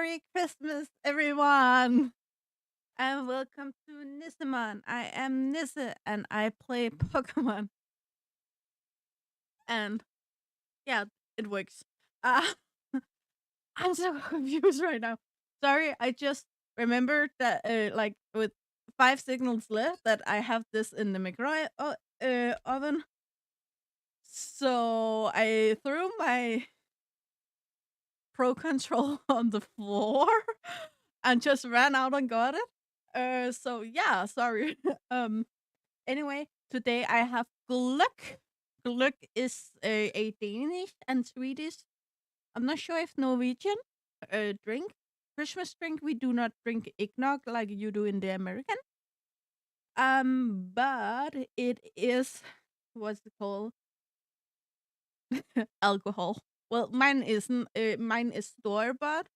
Merry Christmas, everyone! And welcome to Nisseman. I am Nisse and I play Pokemon. And yeah, it works. Uh, I'm so confused right now. Sorry, I just remembered that, like, with 5 signals left, that I have this in the micro oven. So I threw my Pro Control on the floor and just ran out and got it. So yeah, sorry. um, anyway, today I have Glück. Glück is a Danish and Swedish. I'm not sure if Norwegian drink. Christmas drink. We do not drink eggnog like you do in the American. But it is what's it called? Alcohol. Well, mine isn't. Mine is store bought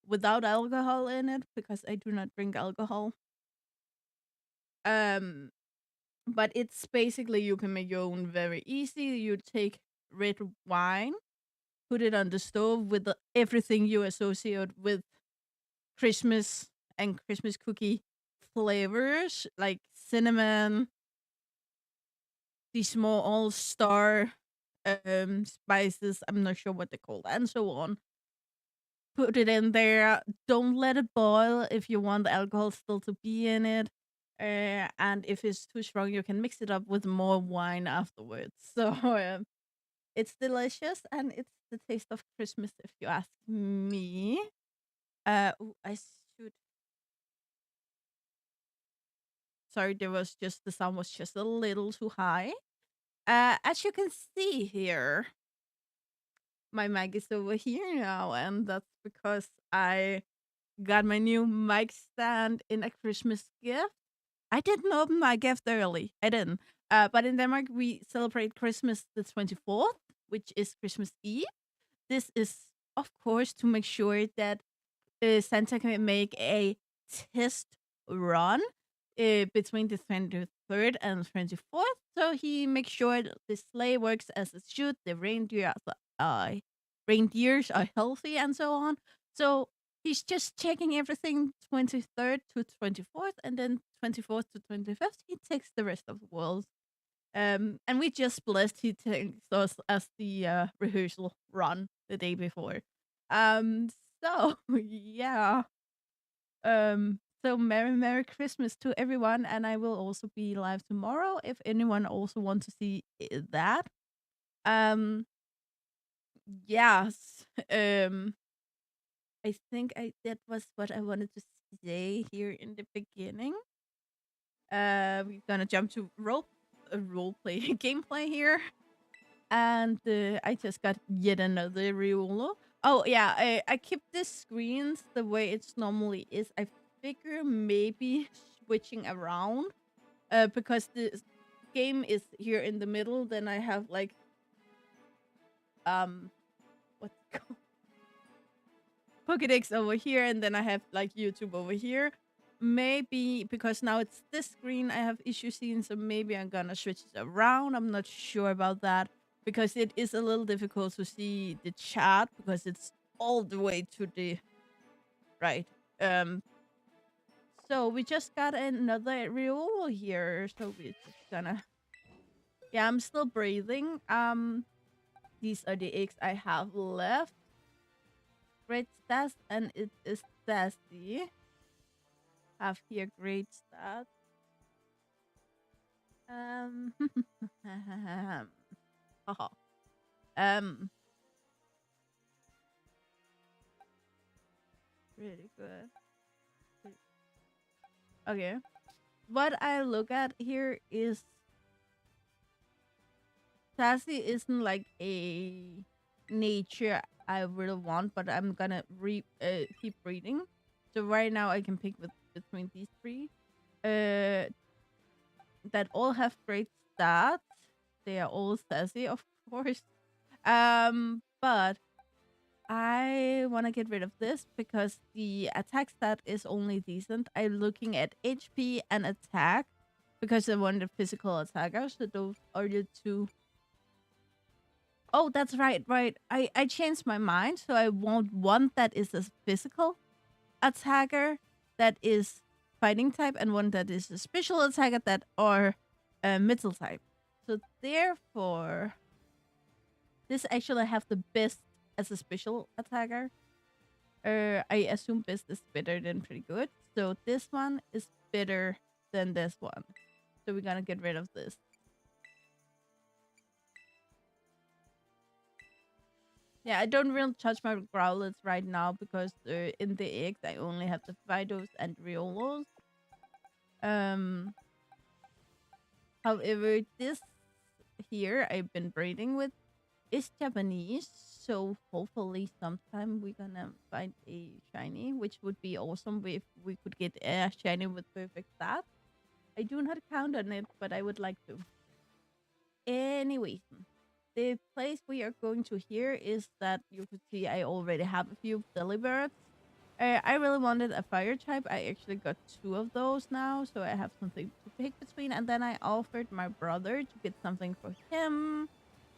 without alcohol in it because I do not drink alcohol. Um, but it's basically you can make your own very easy. You take red wine, put it on the stove with everything you associate with Christmas and Christmas cookie flavors like cinnamon, the small all star spices. I'm not sure what they're called, and so on. Put it in there. Don't let it boil if you want the alcohol still to be in it. And if it's too strong, you can mix it up with more wine afterwards. So it's delicious and it's the taste of Christmas, if you ask me. I should. Sorry, the sound was just a little too high. As you can see here, my mic is over here now, and that's because I got my new mic stand in a Christmas gift. I didn't open my gift early. I didn't. But in Denmark, we celebrate Christmas the 24th, which is Christmas Eve. This is, of course, to make sure that Santa can make a test run between the 23rd and 24th. So he makes sure that the sleigh works as it should, the reindeers are healthy, and so on. So he's just checking everything 23rd to 24th, and then 24th to 25th, he takes the rest of the world. And we just blessed he takes us as the rehearsal run the day before. Um, so yeah. So Merry Christmas to everyone, and I will also be live tomorrow if anyone also wants to see that. Um, yes. I think that was what I wanted to say here in the beginning. We're gonna jump to role play gameplay here, and I just got yet another Riolo. Oh yeah, I keep the screens the way it's normally is. I figure maybe switching around, because the game is here in the middle. Then I have like what's it called? Pokédex over here, and then I have like YouTube over here. Maybe because now it's this screen, I have issue seeing, so maybe I'm gonna switch it around. I'm not sure about that because it is a little difficult to see the chat because it's all the way to the right. So we just got another Riolo here, so we're just gonna. Yeah, I'm still breathing. These are the eggs I have left. Great stats, and it is tasty. Have here great stats. Haha. Um, really good. Okay. What I look at here is sassy isn't like a nature I really want, but I'm gonna keep reading. So right now I can pick between these three. That all have great stats. They are all sassy, of course. But I want to get rid of this because the attack stat is only decent. I'm looking at HP and attack because I want the physical attackers. So those are the two. Oh, that's right. I changed my mind. So I want one that is as physical. attacker that is fighting type and one that is a special attacker that are metal type. So therefore, this actually have the best as a special attacker. I assume best is better than pretty good. So this one is better than this one. So we're gonna get rid of this. Yeah, I don't really touch my growlers right now because in the eggs I only have the Fidos and Riolos. Um, However, this here I've been breeding with is Japanese, so hopefully sometime we're gonna find a shiny, which would be awesome if we could get a shiny with perfect stats. I do not count on it, but I would like to. Anyways, the place we are going to here is that you could see I already have a few Delibirds. I really wanted a fire type. I actually got two of those now, so I have something to pick between. And then I offered my brother to get something for him,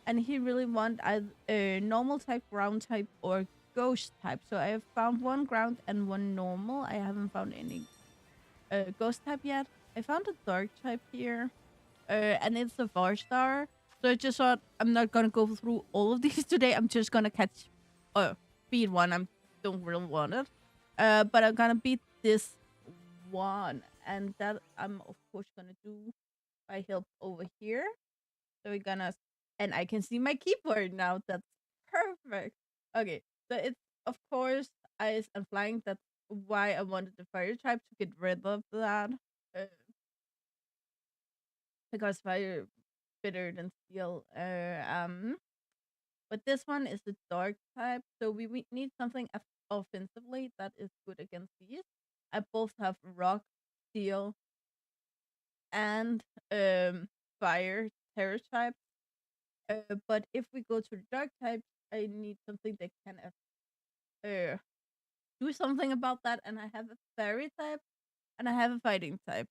and he really wanted a normal type, ground type, or ghost type. So I have found one ground and one normal. I haven't found any ghost type yet. I found a dark type here, and it's a 4-star. So I just thought I'm not gonna go through all of these today. I'm just gonna catch, beat one. I don't really want it, but I'm gonna beat this one, and that I'm of course gonna do by help over here. So we're gonna, and I can see my keyboard now. That's perfect. Okay, so it's of course ice and flying. That's why I wanted the fire type to get rid of that. Uh, because fire better than steel. But this one is the dark type, so we need something offensively that is good against these. I both have rock, steel, and fire terror type. But if we go to the dark types, I need something that can uh do something about that. And I have a fairy type, and I have a fighting type.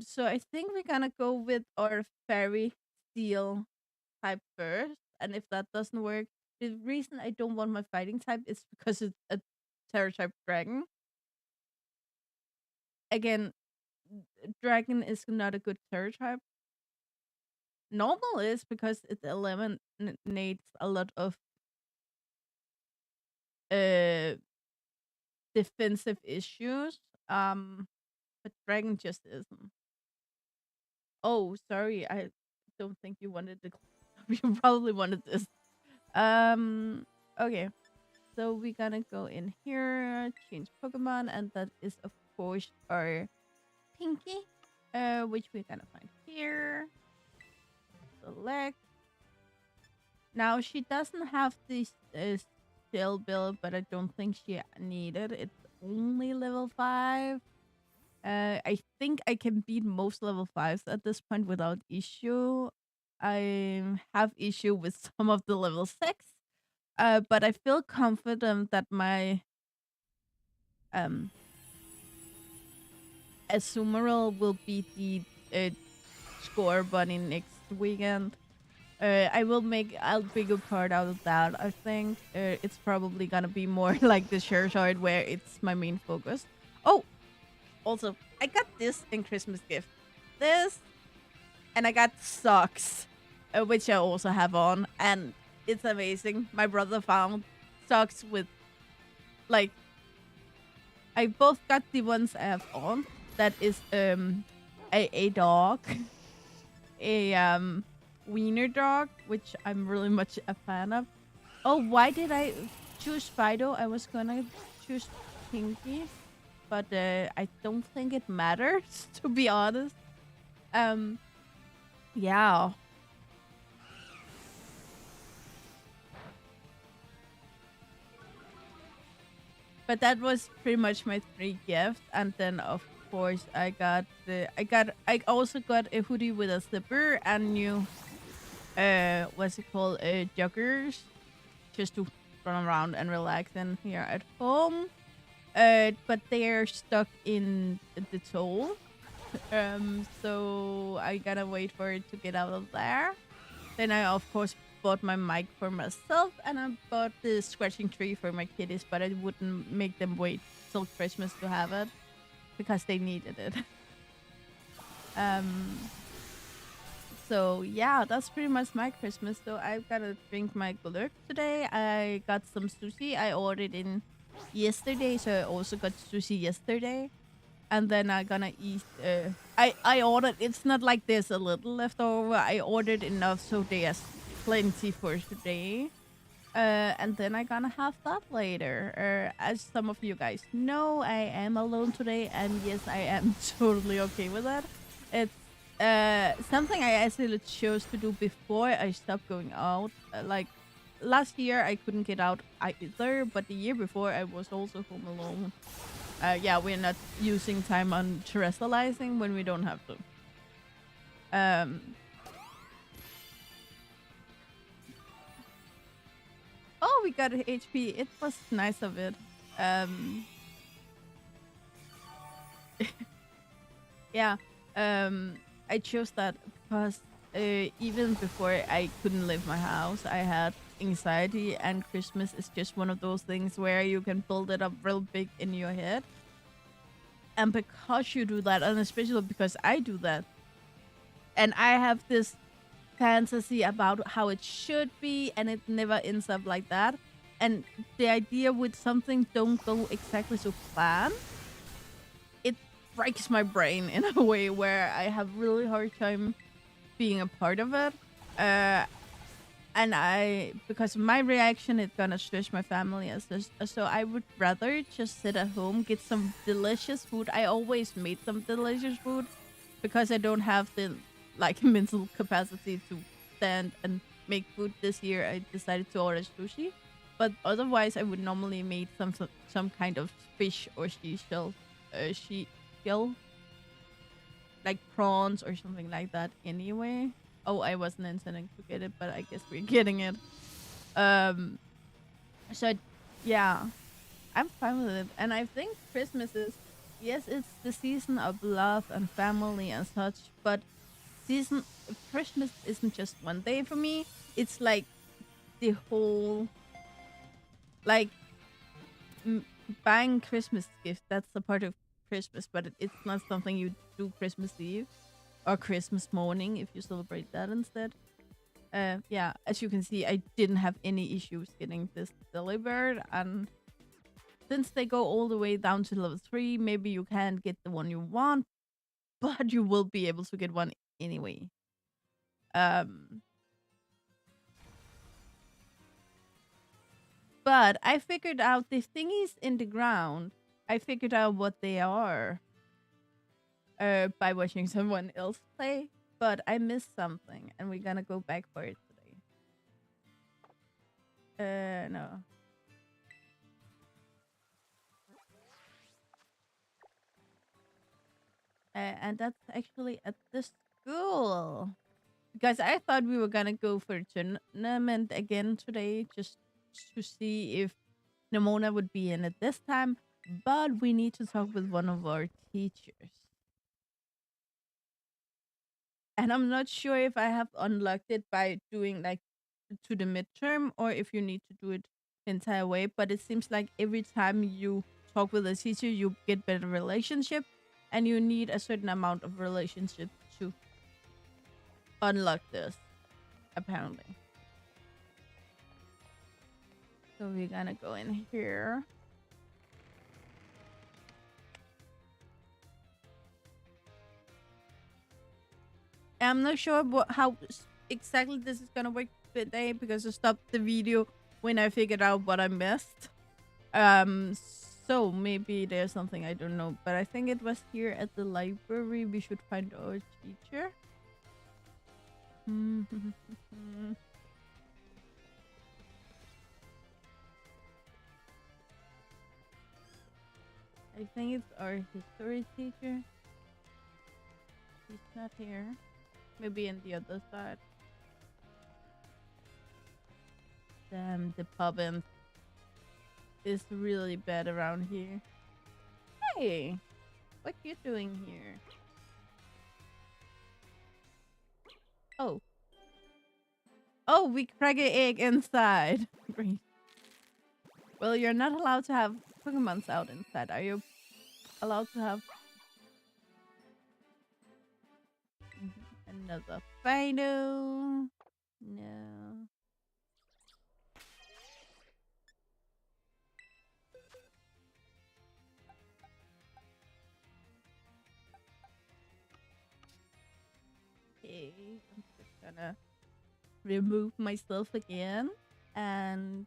So I think we're gonna go with our fairy steel type first. And if that doesn't work, the reason I don't want my fighting type is because it's a terror type dragon. Again, dragon is not a good terror type. Normal is because it eliminates a lot of uh defensive issues. But dragon just isn't. Oh, sorry, I don't think you wanted the. You probably wanted this. Okay. So we're gonna go in here, change Pokemon, and that is of course our Pinky, which we're gonna find here. Select. Now she doesn't have this skill build, but I don't think she needed. It's only level 5. I think I can beat most level 5s at this point without issue. I have issue with some of the level 6. But I feel confident that my um Azumarill will beat the score bunny next weekend. I'll make a part out of that. I think it's probably gonna be more like the Charizard where it's my main focus. Oh, also I got this in Christmas gift. This, and I got socks, which I also have on, and it's amazing. My brother found socks with like I both got the ones I have on. That is a dog, a wiener dog, which I'm really much a fan of. Oh, why did I choose Fido? I was gonna choose Pinky, but I don't think it matters to be honest. Um, yeah. But that was pretty much my 3 gifts, and then of course I also got a hoodie with a slipper and new what's it called, joggers, just to run around and relax in here at home. But they're stuck in the toe. So I gotta wait for it to get out of there. Then I of course bought my mic for myself, and I bought the scratching tree for my kitties, but I wouldn't make them wait till Christmas to have it because they needed it. um, so yeah, that's pretty much my Christmas. So I'm gonna drink my glurk today. I got some sushi. I ordered in yesterday, so I also got sushi yesterday. And then I'm gonna eat. I ordered. It's not like there's a little left over. I ordered enough so there's plenty for today. And then I'm gonna have that later. As some of you guys know, I am alone today, and yes, I am totally okay with that. It's something I actually chose to do before I stopped going out. Like last year, I couldn't get out either, but the year before, I was also home alone. Yeah, we're not using time on terrestrializing when we don't have to. Um, oh, we got a HP. It was nice of it. Um, yeah. I chose that because even before I couldn't leave my house, I had anxiety, and Christmas is just one of those things where you can build it up real big in your head. And because you do that, and especially because I do that, and I have this fantasy about how it should be, and it never ends up like that. And the idea with something don't go exactly to plan, it breaks my brain in a way where I have really hard time being a part of it. Uh, and because of my reaction, it's gonna stress my family as this. So I would rather just sit at home, get some delicious food. I always made some delicious food because I don't have the like mental capacity to stand and make food. This year I decided to order sushi, but otherwise I would normally make some kind of fish or shell like prawns or something like that anyway. Oh, I wasn't intending to get it, but I guess we're getting it. Um, so yeah, I'm fine with it, and I think Christmas is, yes, it's the season of love and family and such, but season Christmas isn't just one day for me. It's like the whole, like m- buying Christmas gifts. That's a part of Christmas, but it's not something you do Christmas Eve or Christmas morning if you celebrate that instead. Yeah, as you can see, I didn't have any issues getting this delivered, and since they go all the way down to level 3, maybe you can't get the one you want, but you will be able to get one anyway. Um, but I figured out the thingies in the ground. I figured out what they are by watching someone else play, but I missed something, and we're gonna go back for it today. No. And that's actually at the school. Because I thought we were gonna go for a tournament again today, just to see if Nimona would be in it this time. But we need to talk with one of our teachers. And I'm not sure if I have unlocked it by doing like to the midterm or if you need to do it the entire way. But it seems like every time you talk with a teacher, you get better relationship, and you need a certain amount of relationship to unlock this, apparently. So we're gonna go in here. I'm not sure how exactly this is gonna work today because I stopped the video when I figured out what I missed. So maybe there's something I don't know, but I think it was here at the library. We should find our teacher. I think it's our history teacher. He's not here. Maybe on the other side. Damn, the pubbins is really bad around here. Hey, what you doing here? Oh, Oh, we crack an egg inside. Great. Well, you're not allowed to have Pokemons out inside. Are you allowed to have another Fido? No. Okay, I'm just gonna remove myself again. And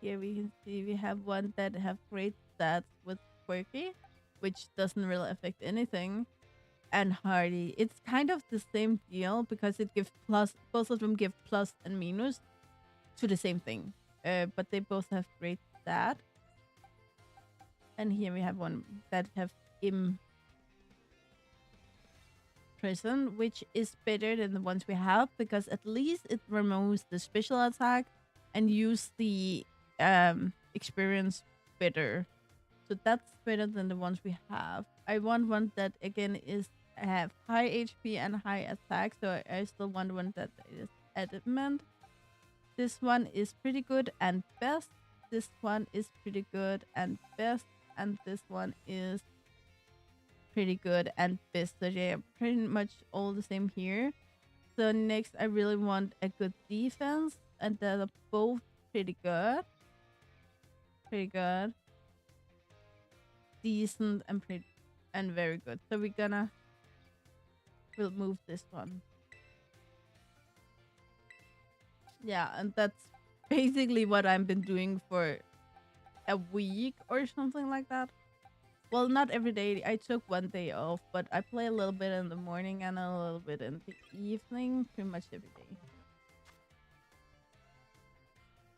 here we can see we have one that have great stats with Quirky, which doesn't really affect anything. And Hardy, it's kind of the same deal because it gives plus, both of them give plus and minus to the same thing. But they both have great stat. And here we have one that have prison, which is better than the ones we have because at least it removes the special attack and use the experience better. So that's better than the ones we have. I want one that again is have high HP and high attack, so I still want one that is adamant. This one is pretty good and best. This one is pretty good and best, and this one is pretty good and best. So yeah, pretty much all the same here. So next, I really want a good defense, and they're both pretty good, decent, and pretty and very good. So we'll move this one. Yeah, and that's basically what I've been doing for a week or something like that. Well, not every day. I took one day off, but I play a little bit in the morning and a little bit in the evening, pretty much every day.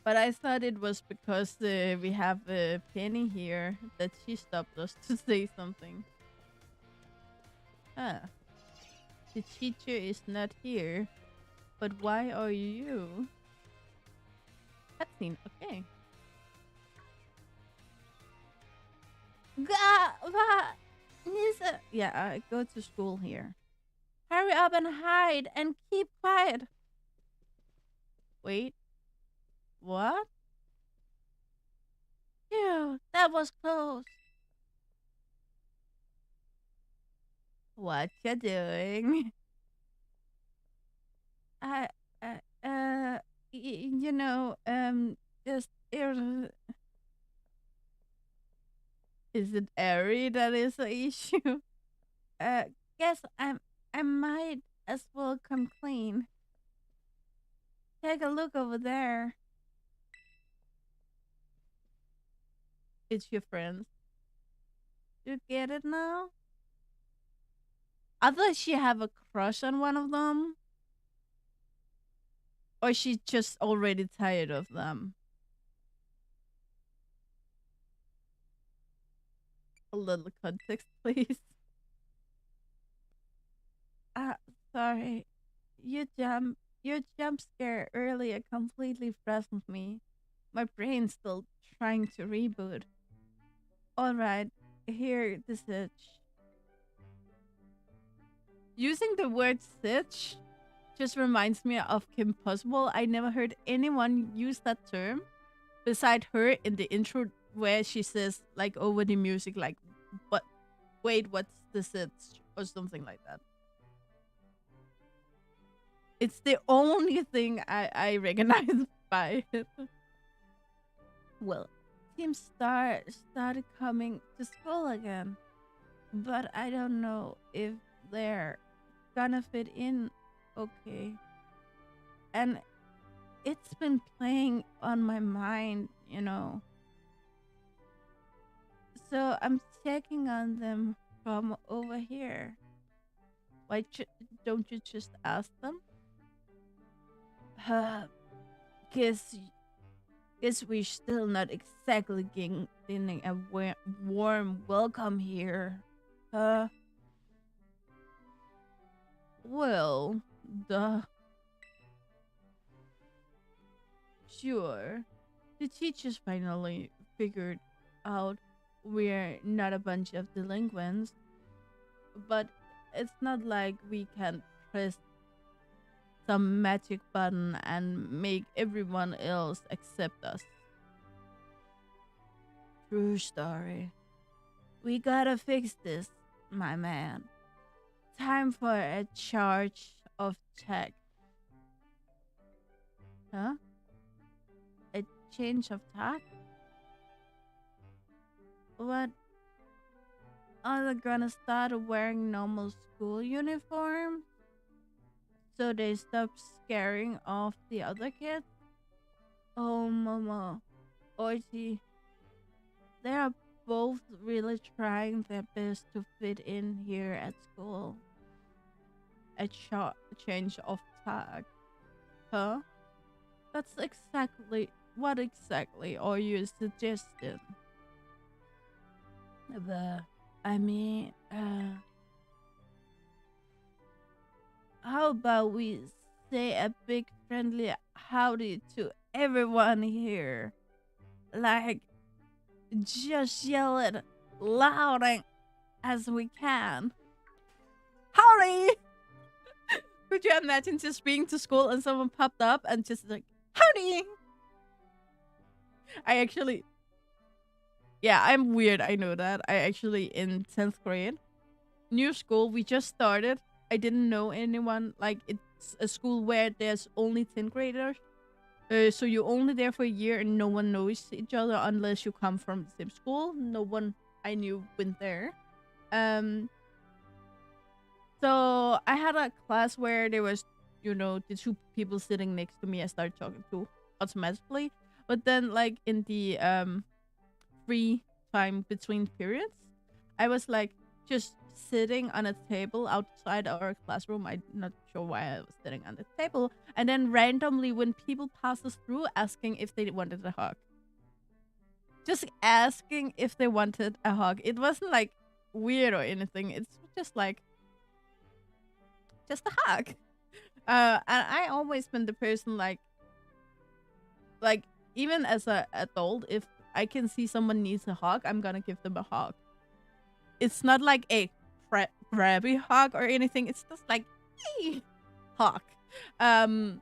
But I thought it was because we have Penny here that she stopped us to say something. Ah, the teacher is not here. But why are you? Cutscene, okay. Yeah, I go to school here. Hurry up and hide and keep quiet. Wait, what? Phew, that was close. What you doing? I, uh, uh, you know, just is it Airy that is the issue? Uh, guess I might as well come clean. Take a look over there. It's your friends. You get it now? I thought she have a crush on one of them, or she just already tired of them. A little context, please. Ah, sorry. Your jump scare earlier completely frozen me. My brain's still trying to reboot. Alright, here the sitch. Using the word sitch just reminds me of Kim Possible. I never heard anyone use that term beside her in the intro where she says like over the music like but wait, what's the sitch or something like that. It's the only thing I recognize by it. Well, Team Star started coming to school again, but I don't know if they're gonna fit in okay. And it's been playing on my mind, you know. So I'm checking on them from over here. Why don't you just ask them? Uh, guess Guess we're still not exactly getting a warm welcome here. Uh, well, duh. Sure. The teachers finally figured out we're not a bunch of delinquents, but it's not like we can press some magic button and make everyone else accept us. True story. We gotta fix this, my man. Time for a charge of tech. Huh? A change of tack? What? Are they gonna start wearing normal school uniform so they stop scaring off the other kids? Oh, Momo, Oichi, they are both really trying their best to fit in here at school. A change of tack. Huh? That's exactly what exactly are you suggesting? The, I mean, how about we say a big friendly howdy to everyone here? Like, just yell it loud as we can. Howdy! Could you imagine just being to school and someone popped up and just like, howdy! I actually, yeah, I'm weird. I know that. I actually, in 10th grade, new school, we just started. I didn't know anyone. Like, it's a school where there's only 10th graders. So you're only there for a year and no one knows each other unless you come from the same school. No one I knew went there. So I had a class where there was, the two people sitting next to me I started talking to automatically. But then, like, in the free time between periods, I was like just sitting on a table outside our classroom. I'm not sure why I was sitting on the table. And then randomly, when people pass us through, asking if they wanted a hug. Just asking if they wanted a hug. It wasn't like weird or anything. It's just like, just a hug. And I always been the person like even as an adult, if I can see someone needs a hug, I'm gonna give them a hug. It's not like a grabby hug or anything. It's just like, hey, hug. As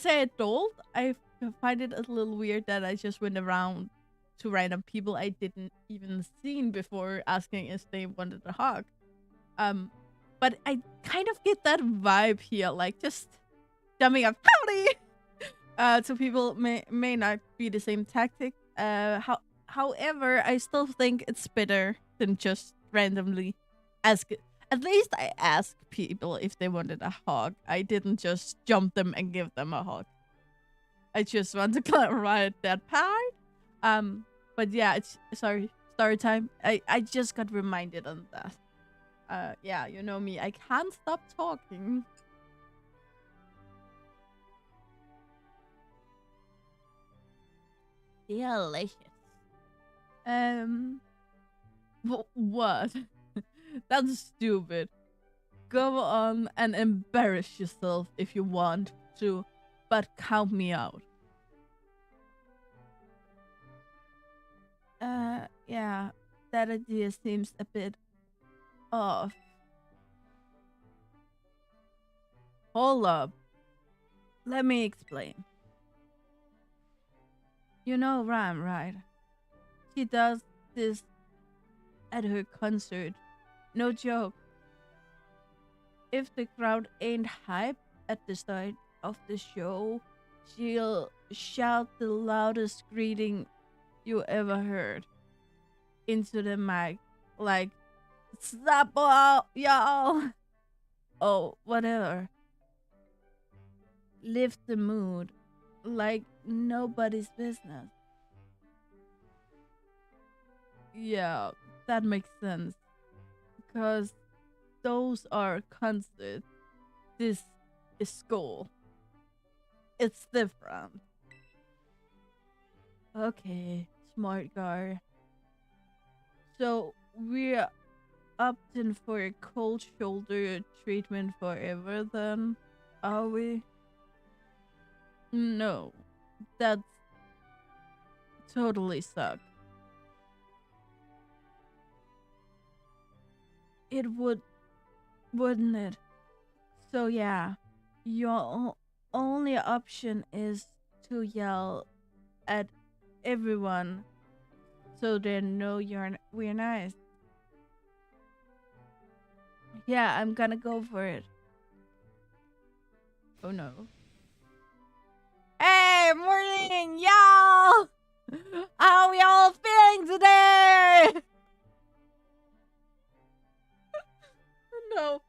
an adult, I find it a little weird that I just went around to random people I didn't even seen before asking if they wanted a hug. But I kind of get that vibe here, like just jumping up, howdy, to people may not be the same tactic. However, I still think it's better than just randomly ask. At least I asked people if they wanted a hug. I didn't just jump them and give them a hug. I just want to clarify that part. But yeah, it's sorry, story time. I just got reminded on that. Yeah, you know me. I can't stop talking. Delicious. What? That's stupid. Go on and embarrass yourself if you want to, but count me out. Yeah, that idea seems a bit off. Hold up. Let me explain. You know Ram, right? She does this at her concert. No joke. If the crowd ain't hyped at the start of the show, she'll shout the loudest greeting you ever heard into the mic, like, "Stop, y'all!" Oh, whatever. Lift the mood like nobody's business. Yeah, that makes sense. Because those are concerts. This is school. It's different. Okay, smart guy. So we're opting for a cold shoulder treatment forever then, are we? No, that's totally suck. It would, wouldn't it? So yeah, your only option is to yell at everyone so they know we're nice. Yeah, I'm gonna go for it. Oh no. Hey, morning, y'all! How y'all feeling today? No.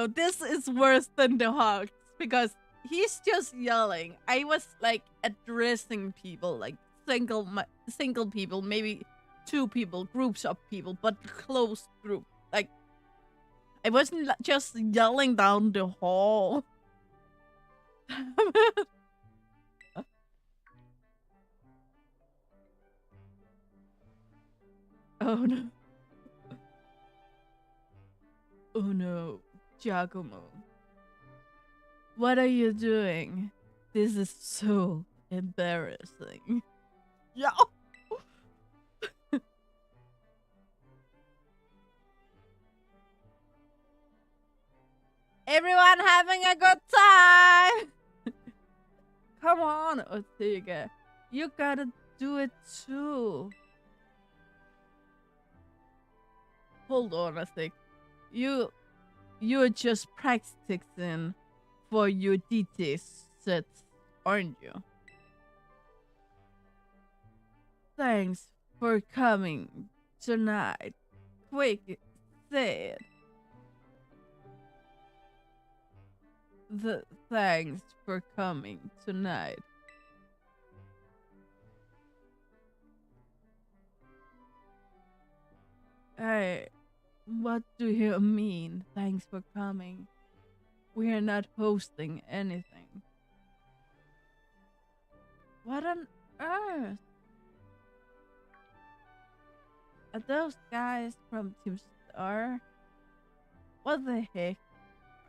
This is worse than the Hawks because he's just yelling. I was like addressing people, like single people, maybe two people, groups of people, but close group. Like I wasn't just yelling down the hall. Oh no. Oh no. Giacomo. What are you doing? This is so embarrassing. Yeah. Everyone having a good time. Come on, Ortega. You gotta do it too. Hold on a sec. You're just practicing for your DT sets, aren't you? Thanks for coming tonight. Quick, say it. Thanks for coming tonight. Hey, what do you mean? Thanks for coming. We are not hosting anything. What on earth? Are those guys from Team Star? What the heck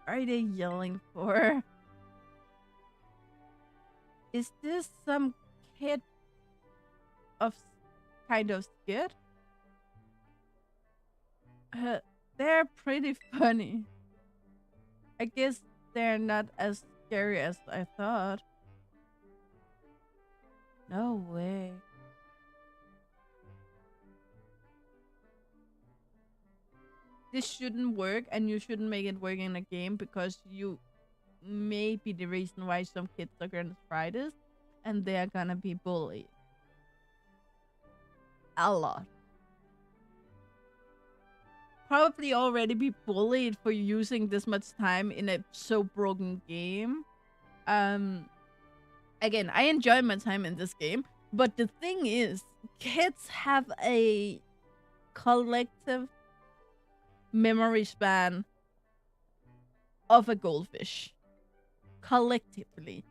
are they yelling for? Is this some kid of kind of skit? They're pretty funny. I guess they're not as scary as I thought. No way. This shouldn't work, and you shouldn't make it work in a game because you may be the reason why some kids are gonna try this and they are gonna be bullied. A lot. Probably already be bullied for using this much time in a so broken game. Again, I enjoy my time in this game, but the thing is, kids have a collective memory span of a goldfish. Collectively,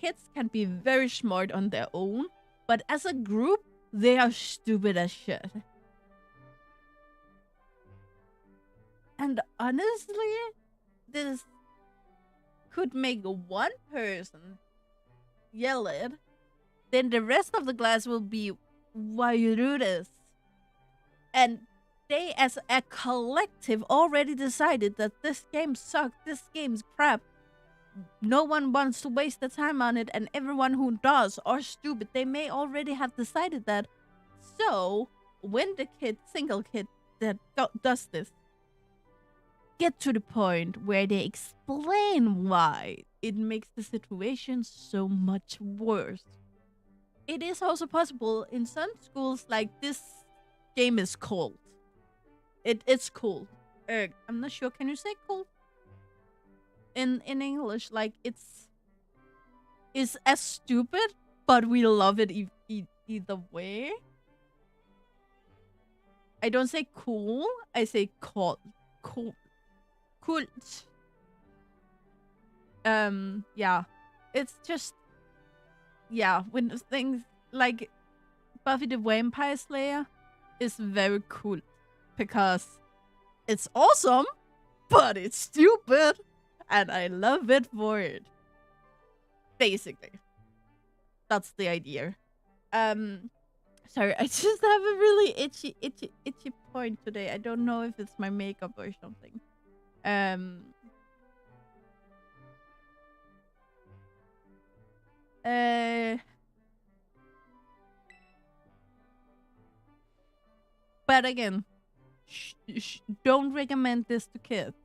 kids can be very smart on their own, but as a group, they are stupid as shit. And honestly, this could make one person yell it, then the rest of the class will be, why you do this? And they, as a collective, already decided that this game sucks, this game's crap. No one wants to waste the time on it, and everyone who does are stupid. They may already have decided that. So, when the single kid that does this, get to the point where they explain why, it makes the situation so much worse. It is also possible in some schools, like, this game is cold. It's cool. I'm not sure. Can you say cold? In English, like, it's as stupid, but we love it either way. I don't say cool. I say cold. Cool. Cool. Yeah. It's just, yeah, when things like Buffy the Vampire Slayer is very cool because it's awesome, but it's stupid, and I love it for it. Basically, that's the idea. Sorry, I just have a really itchy point today. I don't know if it's my makeup or something. Uh, but again, don't recommend this to kids,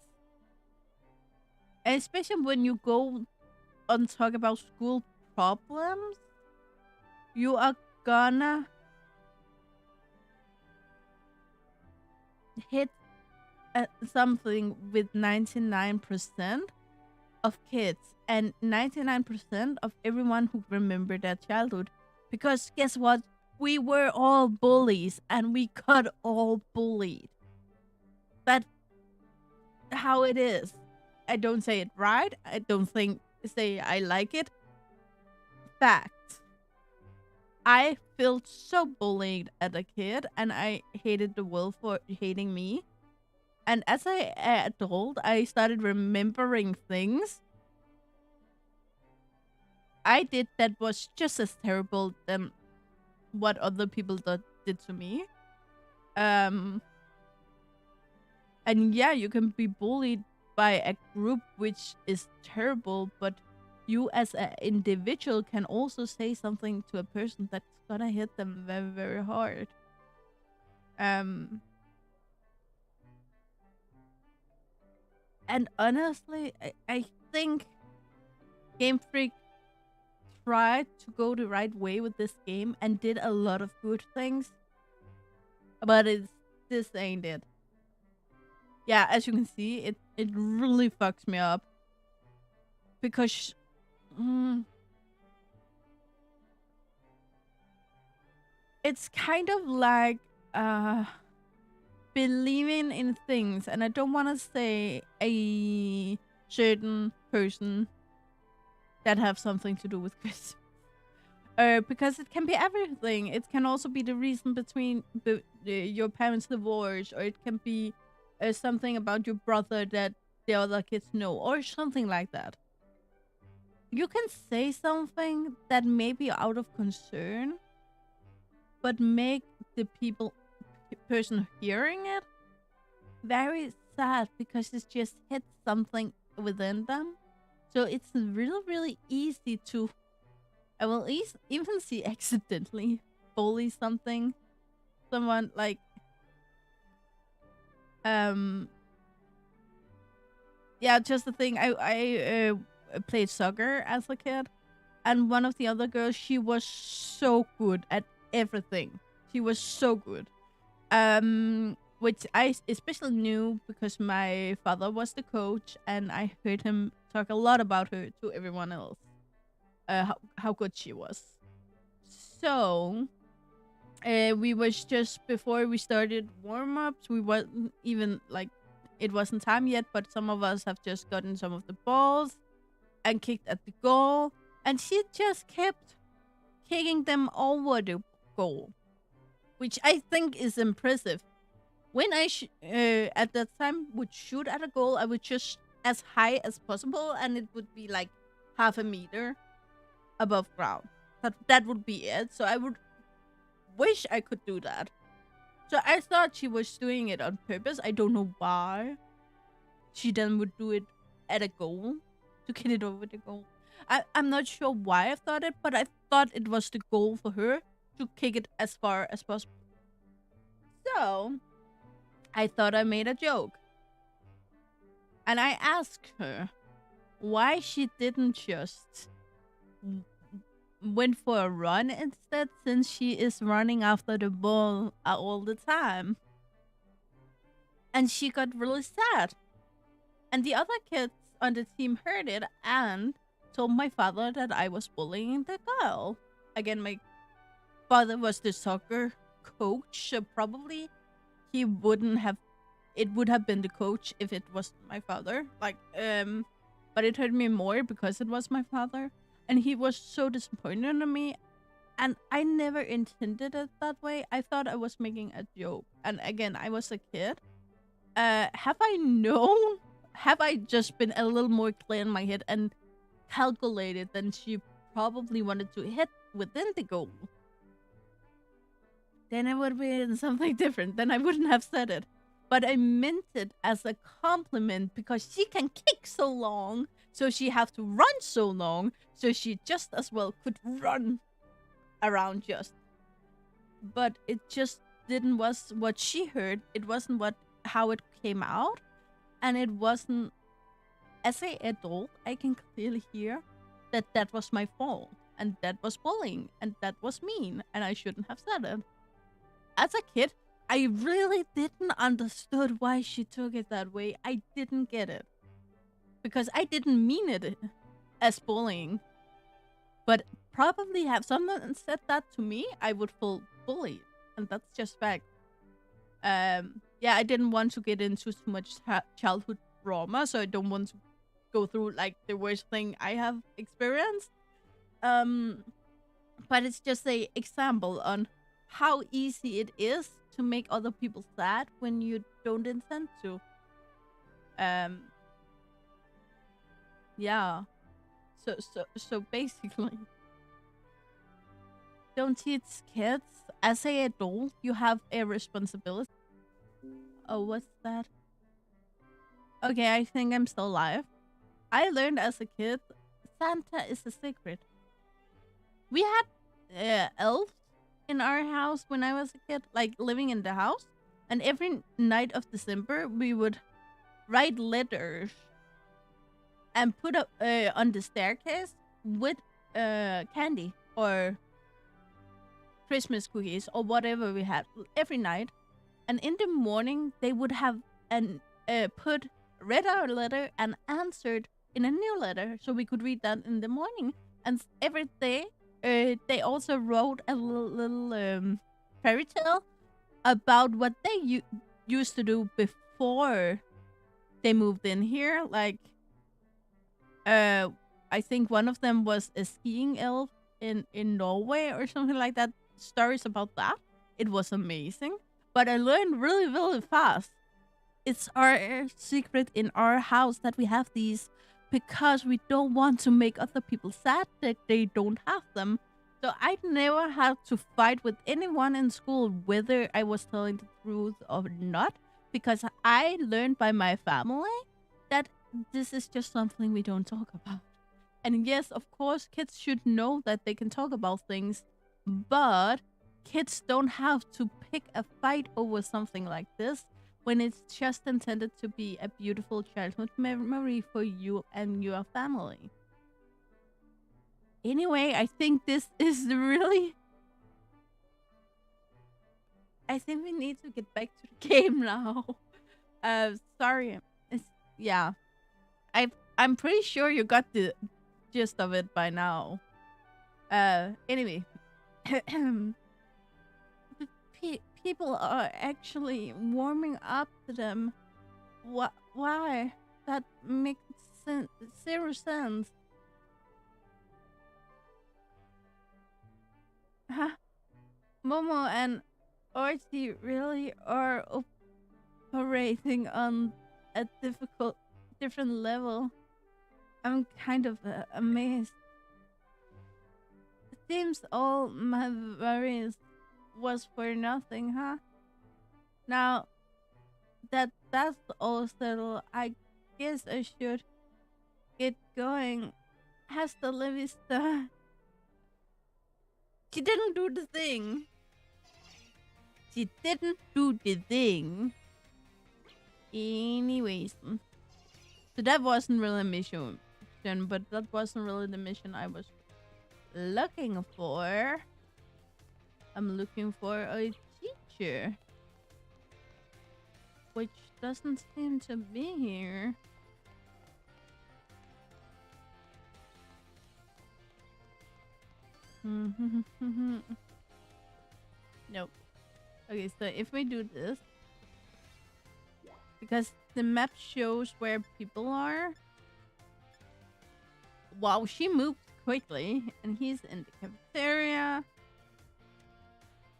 and especially when you go and talk about school problems. You are gonna hit something with 99% of kids and 99% of everyone who remember their childhood. Because guess what? We were all bullies and we got all bullied. That's how it is. I don't say it right. I don't say I like it. Fact. I felt so bullied as a kid and I hated the world for hating me. And as I adult, I started remembering things I did that was just as terrible than what other people did to me. Um, and yeah, you can be bullied by a group, which is terrible, but you as an individual can also say something to a person that's gonna hit them very, very hard. Um, and honestly, I think Game Freak tried to go the right way with this game and did a lot of good things, but this ain't it. Yeah, as you can see, it really fucks me up because mm, it's kind of like believing in things, and I don't want to say a certain person that have something to do with Christmas. Because it can be everything. It can also be the reason between your parents' divorce, or it can be something about your brother that the other kids know, or something like that. You can say something that may be out of concern, but make the person hearing it very sad because it just hits something within them. So it's really, really easy to, I will even see accidentally bully someone like, yeah, just the thing. I played soccer as a kid, and one of the other girls, she was so good at everything. She was so good. Which I especially knew because my father was the coach, and I heard him talk a lot about her to everyone else. How good she was. So, we was just before we started warm ups. We wasn't even like it wasn't time yet, but some of us have just gotten some of the balls and kicked at the goal, and she just kept kicking them over the goal, which I think is impressive. When I at that time would shoot at a goal, I would just as high as possible, and it would be like half a meter above ground. That would be it. So I would wish I could do that. So I thought she was doing it on purpose. I don't know why. She then would do it at a goal to get it over the goal. I'm not sure why I thought it, but I thought it was the goal for her to kick it as far as possible. So I thought I made a joke. And I asked her why she didn't just went for a run instead, since she is running after the ball all the time. And she got really sad. And the other kids on the team heard it and told my father that I was bullying the girl. Again, my father was the soccer coach, so probably he wouldn't have, it would have been the coach if it was my father. But it hurt me more because it was my father. And he was so disappointed in me. And I never intended it that way. I thought I was making a joke. And again, I was a kid. Have I known? Have I just been a little more clear in my head and calculated than she probably wanted to hit within the goal? Then it would have been something different. Then I wouldn't have said it. But I meant it as a compliment because she can kick so long. So she have to run so long, so she just as well could run around just. But it just didn't was what she heard. It wasn't what how it came out, and it wasn't. As an adult, I can clearly hear that that was my fault, and that was bullying, and that was mean, and I shouldn't have said it. As a kid, I really didn't understood why she took it that way. I didn't get it because I didn't mean it as bullying. But probably have someone said that to me, I would feel bullied, and that's just fact. Yeah, I didn't want to get into too much childhood trauma, so I don't want to go through like the worst thing I have experienced. But it's just a example on how easy it is to make other people sad when you don't intend to. Um, yeah. So basically, don't teach kids. As a adult, you have a responsibility. Oh, what's that? Okay, I think I'm still alive. I learned as a kid, Santa is a secret. We had elves in our house when I was a kid, like living in the house. And every night of December, we would write letters and put up on the staircase with candy or Christmas cookies or whatever we had every night. And in the morning, they would have read our letter and answered in a new letter, so we could read that in the morning. And every day, they also wrote a little fairy tale about what they used to do before they moved in here. Like, I think one of them was a skiing elf in Norway or something like that. Stories about that. It was amazing, but I learned really, really fast. It's our secret in our house that we have these because we don't want to make other people sad that they don't have them. So I never had to fight with anyone in school whether I was telling the truth or not, because I learned by my family that this is just something we don't talk about. And yes, of course, kids should know that they can talk about things, but kids don't have to pick a fight over something like this when it's just intended to be a beautiful childhood memory for you and your family. Anyway, I think this is really. I think we need to get back to the game now. Sorry. Yeah. I'm pretty sure you got the gist of it by now. Anyway. People are actually warming up to them. Why? That makes zero sense. Huh? Momo and Orti really are operating on a different level. I'm kind of amazed. It seems all my worries was for nothing, huh? Now that that's all settled, I guess I should get going. Hasta la vista. She didn't do the thing. She didn't do the thing. Anyways. So that wasn't really a mission, but that wasn't really the mission I was looking for. I'm looking for a teacher, which doesn't seem to be here. Nope. Okay, so if we do this, because the map shows where people are. Wow, she moved quickly, and he's in the cafeteria.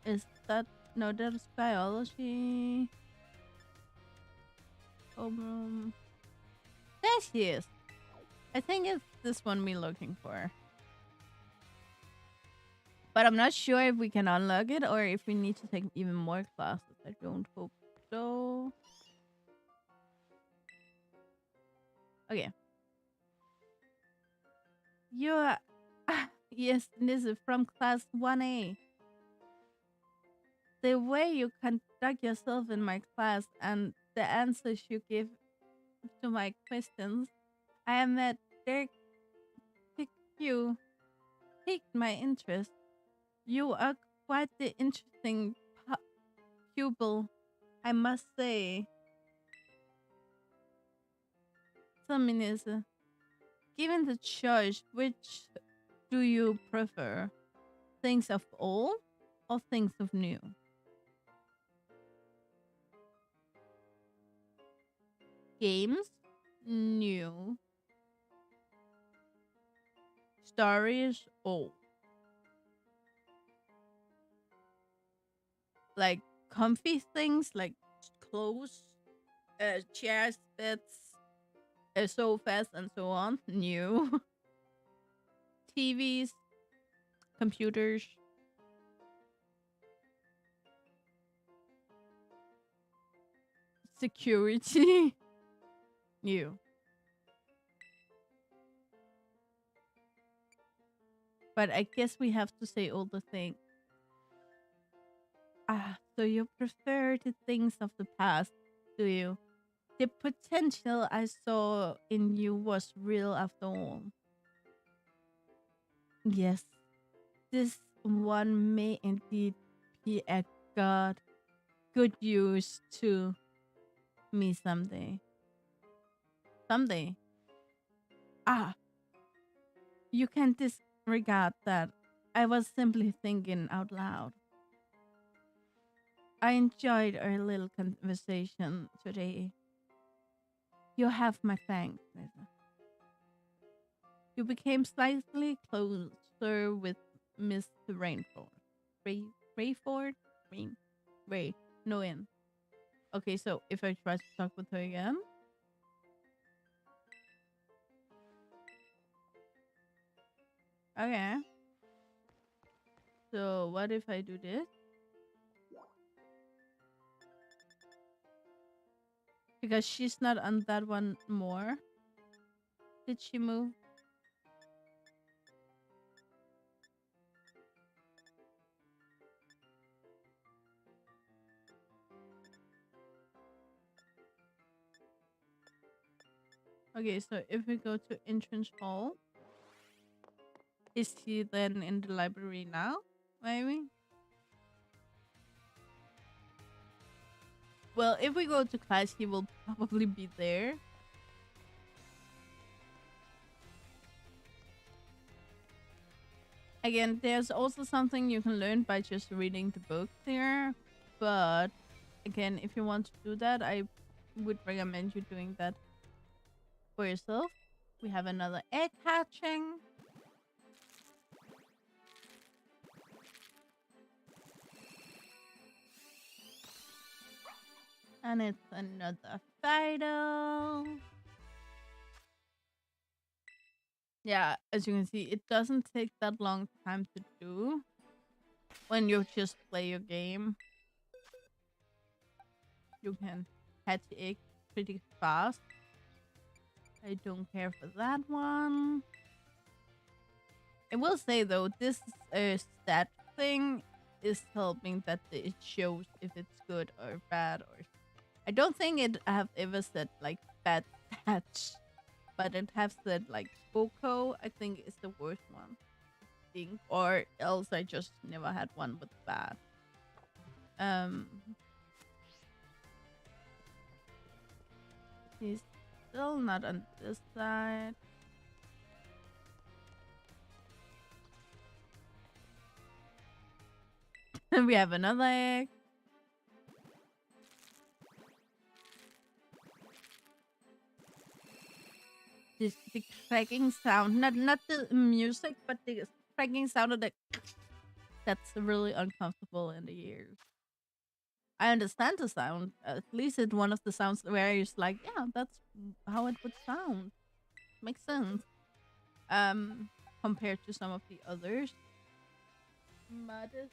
Is that... No, that's biology. There she is. I think it's this one we're looking for. But I'm not sure if we can unlock it or if we need to take even more classes. I don't hope so. Okay. You're yes, this is from class 1A. The way you conduct yourself in my class and the answers you give to my questions, I am at their pick you piqued my interest. You are quite the interesting pupil, I must say. Feminism. Given the choice, which do you prefer? Things of old or things of new? Games? New. Stories? Old. Like comfy things like clothes, chairs, beds, sofas, and so on. New. TVs, computers, security. New. But I guess we have to say all the things. Ah, so you prefer the things of the past, do you? The potential I saw in you was real after all. Yes, this one may indeed be a god good use to me someday. Someday. Ah, you can disregard that. I was simply thinking out loud. I enjoyed our little conversation today. You have my thanks, Lisa. You became slightly closer with Miss Rainford. Rayford? Rain. Ray. No N. Okay, so if I try to talk with her again. Okay. So what if I do this? Because she's not on that one more. Did she move? Okay, so if we go to entrance hall, is he then in the library now? Maybe? Well, if we go to class, he will probably be there. Again, there's also something you can learn by just reading the book there. But again, if you want to do that, I would recommend you doing that for yourself. We have another egg hatching. And it's another Fido. Yeah, as you can see, it doesn't take that long time to do when you just play your game. You can hatch egg pretty fast. I don't care for that one. I will say though, this stat thing is helping that it shows if it's good or bad. Or I don't think it have ever said like bad stats, but it have said like Boko. I think is the worst one. Think, or else I just never had one with bad. Um, he's still not on this side. We have another egg. The cracking sound, not the music, but the cracking sound of the that's really uncomfortable in the ears. I understand the sound. At least it's one of the sounds where it's like, yeah, that's how it would sound. Makes sense. Compared to some of the others. Muddis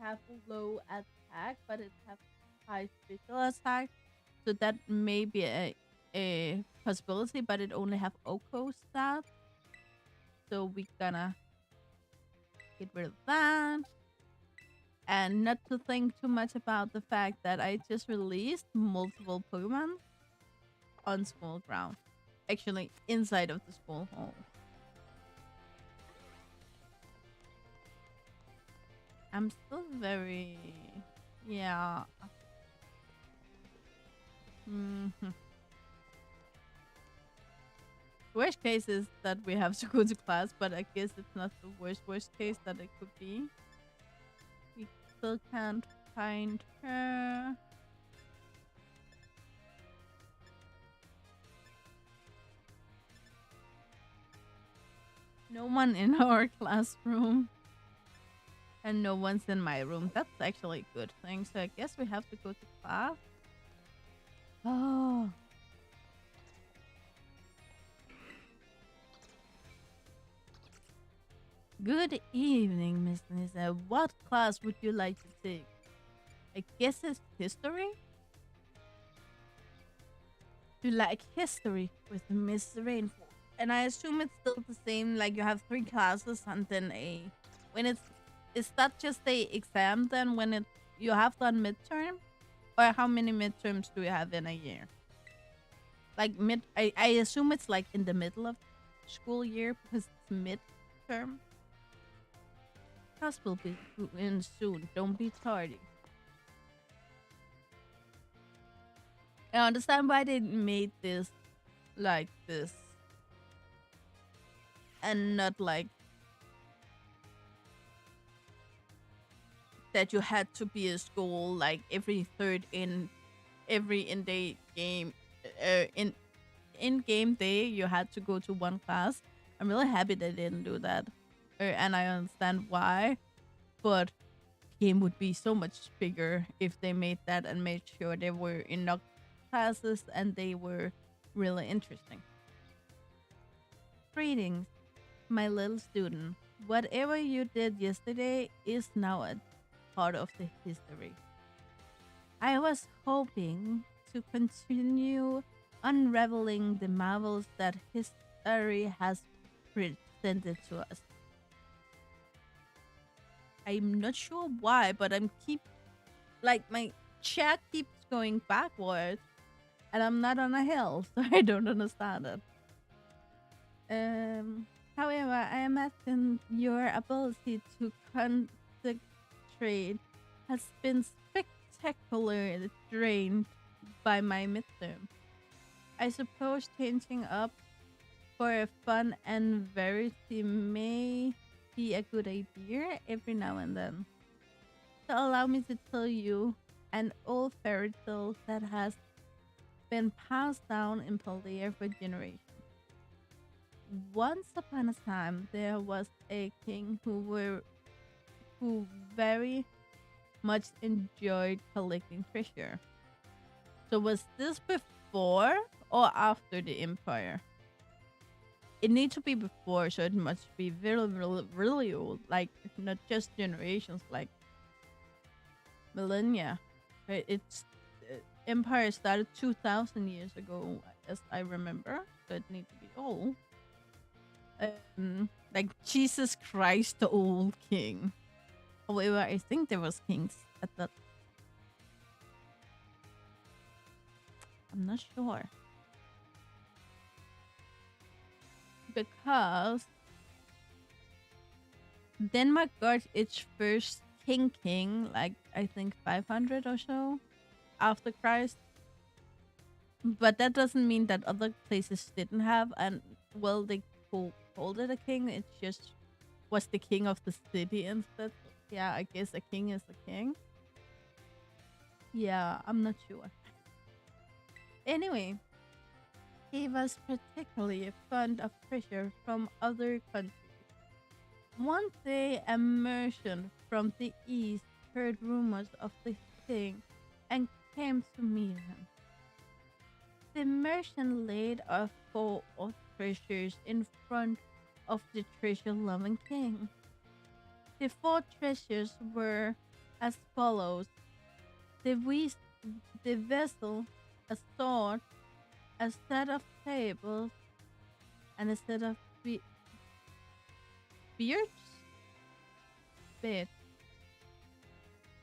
have low attack, but it have high physical attack. So that may be a possibility, but it only have Oko stat. So we gonna get rid of that. And not to think too much about the fact that I just released multiple Pokemon on school ground. Actually, inside of the school hall. I'm still very. Yeah. hmm Worst case is that we have to go to class, but I guess it's not the worst case that it could be. We still can't find her. No one in our classroom. And no one's in my room. That's actually a good thing. So I guess we have to go to class. Oh. Good evening, Miss Nisa. What class would you like to take? I guess it's history? You like history with Miss Rainfall. And I assume it's still the same, like you have three classes and then a when it's is that just a exam then when it you have done midterm? Or how many midterms do you have in a year? Like I assume it's like in the middle of school year because it's midterm. Class will be in soon. Don't be tardy. I understand why they made this like this and not like that you had to be at school like every third in in day game in game day you had to go to one class. I'm really happy they didn't do that, and I understand why. But game would be so much bigger if they made that and made sure there were enough classes and they were really interesting. Greetings, my little student. Whatever you did yesterday is now a part of the history. I was hoping to continue unraveling the marvels that history has presented to us. I'm not sure why, but I'm keep like my chat keeps going backwards and I'm not on a hill, so I don't understand it. Um However, I imagine your ability to concentrate has been spectacularly drained by my midterm. I suppose changing up for a fun and variety may be a good idea every now and then. So allow me to tell you an old fairy tale that has been passed down in Paldea for generations. Once upon a time, there was a king who very much enjoyed collecting treasure. So was this before or after the empire? It needs to be before, so it must be really old, like not just generations, like millennia. Right? It's empire started 2,000 years ago, as I remember, so it needs to be old. Like Jesus Christ, the old king. However, I think there was kings at that. I'm not sure because Denmark got its first king, like I think 500 or so after Christ. But that doesn't mean that other places didn't have. And well, they called it a king. It just was the king of the city instead. Yeah, I guess a king is a king. Yeah, I'm not sure. Anyway, he was particularly fond of treasure from other countries. One day, a merchant from the east heard rumors of the king and came to meet him. The merchant laid a full of treasures in front of the treasure loving king. The four treasures were as follows: the, ves- the vessel, a sword, a set of tables, and a set of Beards? Bit.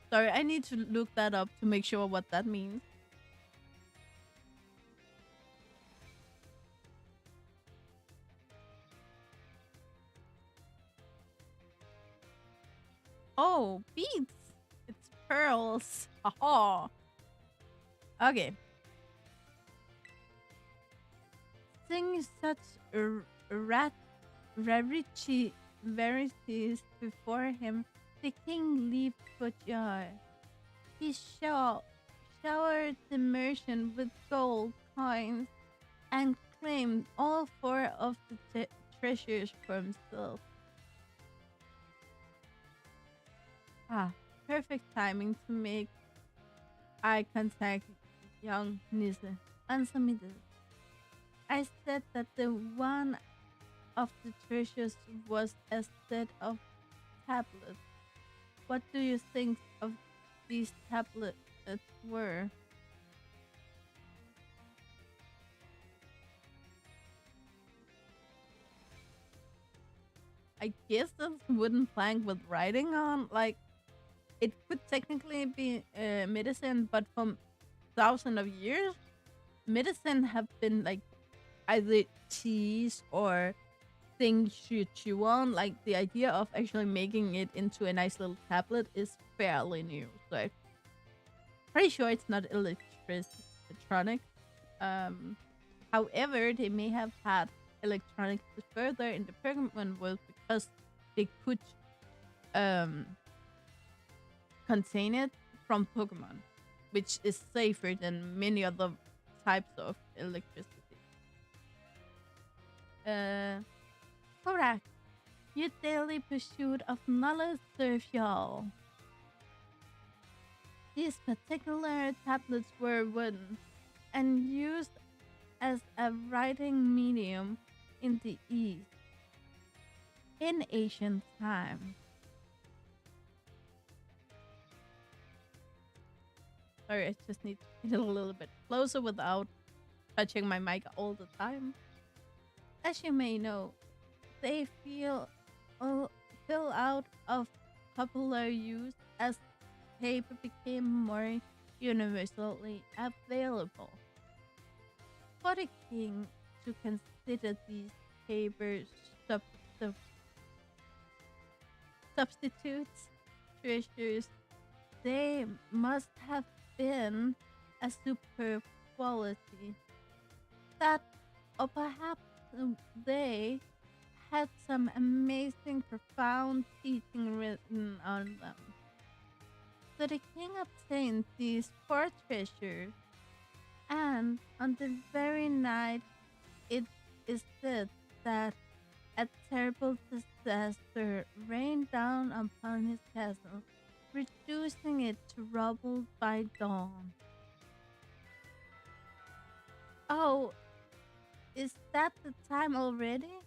Sorry, I need to look that up to make sure what that means. Oh, beads. It's pearls. Haha. Okay. Seeing such rat rarities before him, the king leaped for joy. He showered the merchant with gold coins and claimed all four of the treasures for himself. Ah, perfect timing to make eye contact, young Nisse. Answer me this. I said that the one of the treasures was a set of tablets. What do you think of these tablets were? I guess that's wooden plank with writing on. Like, it could technically be medicine, but for thousands of years, medicine have been like either cheese or things you chew on. Like the idea of actually making it into a nice little tablet is fairly new. So I'm pretty sure it's not electronic. Um, However, they may have had electronics further in the Pokemon world because they could um, contain it from Pokemon, which is safer than many other types of electricity. Uh, Correct. Your daily pursuit of knowledge serves y'all. These particular tablets were wooden and used as a writing medium in the East in ancient times. Sorry, I just need to get a little bit closer without touching my mic all the time. As you may know, they uh, fell out of popular use as paper became more universally available. For the king to consider these paper sub- sub- substitutes treasures, they must have been a superb quality. That, or perhaps they had some amazing, profound teaching written on them. So the king obtained these four treasures, and on the very night it is said that a terrible disaster rained down upon his castle, reducing it to rubble by dawn. Oh, is that the time already?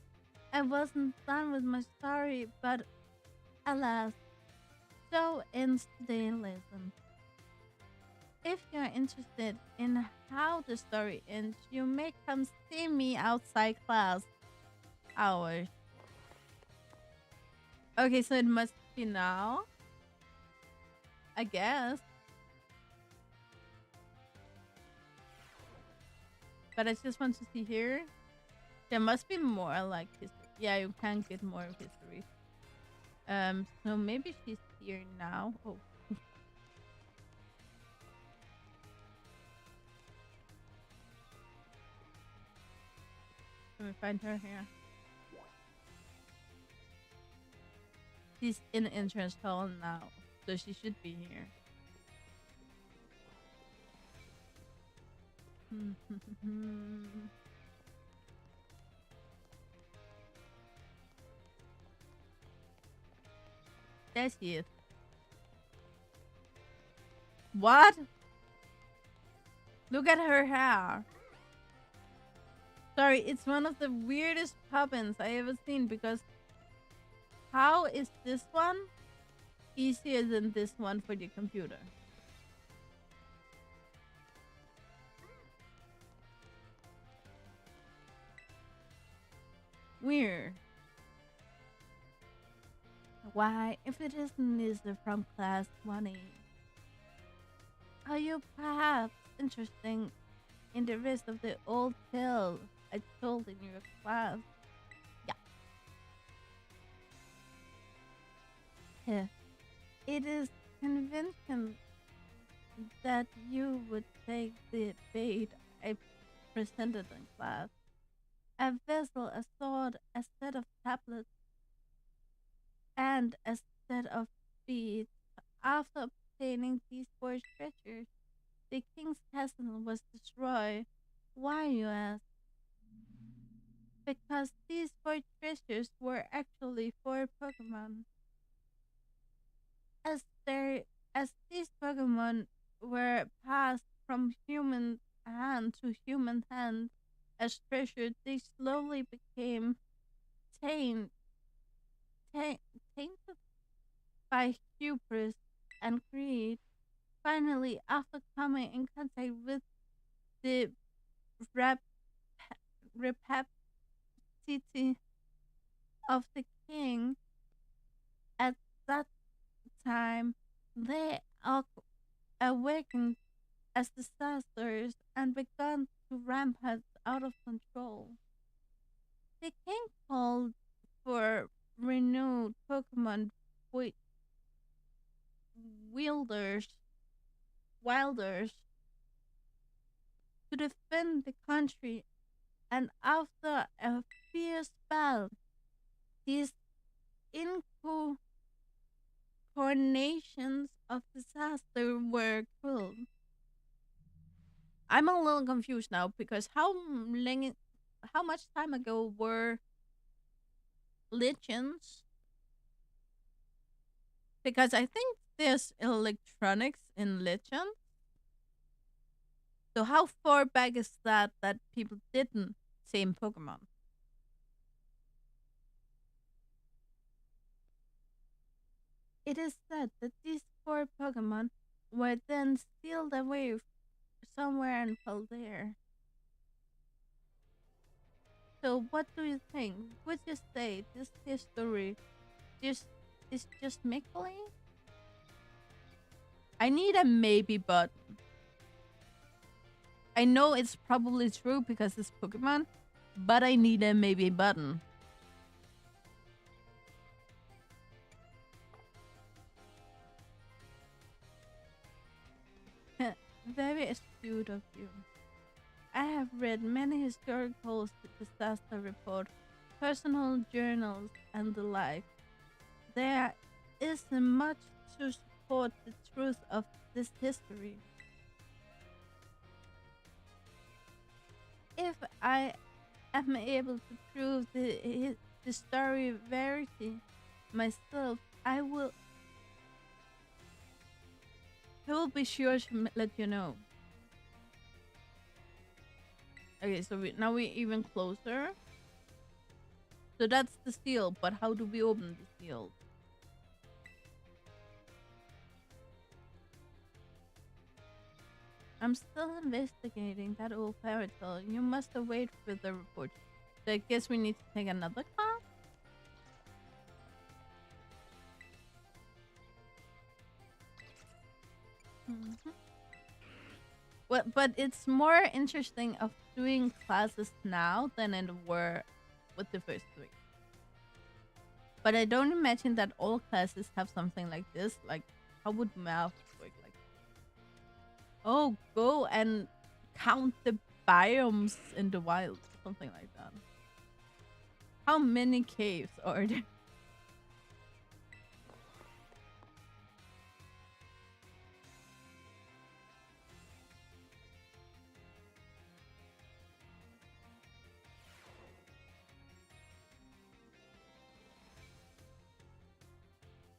I wasn't done with my story, but alas, so ends today's lesson. If you're interested in how the story ends, you may come see me outside class hours. Okay, so it must be now, I guess. But I just want to see here. There must be more like history. Yeah, you can get more of history. So maybe she's here now. Oh, let me find her here. She's in the entrance hall now, so she should be here. There she is. What? Look at her hair. Sorry, it's one of the weirdest puppets I ever seen because how is this one easier than this one for the computer? Weird. Why, if it isn't Lisa from class 20, are you perhaps interested in the rest of the old tale I told in your class? Yeah. It is convention that you would take the bait I presented in class. A vessel, a sword, a set of tablets, and a set of beads. After obtaining these four treasures, the king's castle was destroyed. Why, you ask? Because these four treasures were actually four Pokemon. As there as these Pokemon were passed from human hand to human hand as treasure, they slowly became taint, taint, tainted by hubris and greed. Finally, after coming in contact with the rap- rapacity of the king at that time, they awakened as disasters and began to rampage out of control. The king called for renewed Pokemon wi- wielders, wilders to defend the country, and after a fierce battle, these incarnations of disaster were killed. I'm a little confused now because how much time ago were legends? Because I think there's electronics in legend. So how far back is that people didn't same Pokemon? It is said that these four Pokemon were then sealed away somewhere in Paldea. So what do you think? Would you say this history just is just make believe? I need a maybe button. I know it's probably true because it's Pokemon, but I need a maybe button. Very astute of you. I have read many historical disaster reports, personal journals, and the like. There is much to support the truth of this history. If I am able to prove the story verity myself, I will be sure to let you know. Okay, so now we're even closer. So that's the seal, but how do we open the seal? I'm still investigating that old fairy tale. You must await for the report. So I guess we need to take another class? Mhm. Well, but it's more interesting of doing classes now than it were with the first three. But I don't imagine that all classes have something like this. Like, how would math work? Like, oh, go and count the biomes in the wild, something like that. How many caves are there?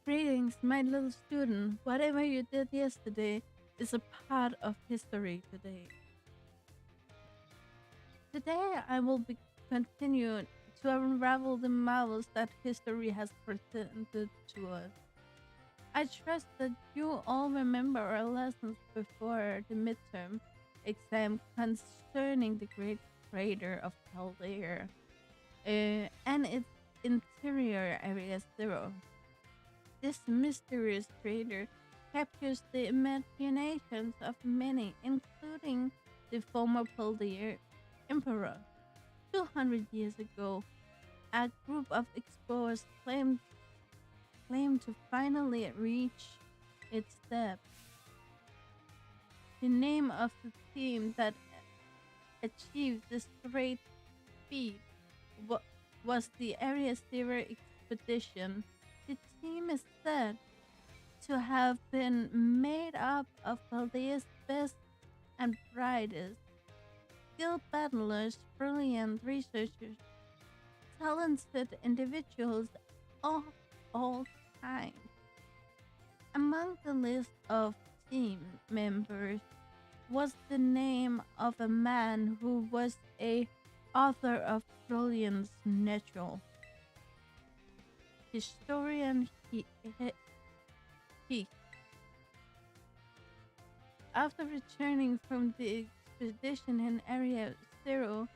Greetings, my little student. Whatever you did yesterday is a part of history today. Today I will be continuing to unravel the marvels that history has presented to us. I trust that you all remember our lessons before the midterm exam concerning the great crater of Paldea and its interior area zero. This mysterious trader captures the imaginations of many, including the former Paldeer emperor. 200 years ago, a group of explorers claimed to finally reach its depths. The name of the team that achieved this great feat wa- was the Area Zero expedition. The team is said to have been made up of Paldea's best and brightest, skilled battlers, brilliant researchers, talented individuals of all kinds. Among the list of team members was the name of a man who was a author of brilliance natural historian he after returning from the expedition in Area Zero,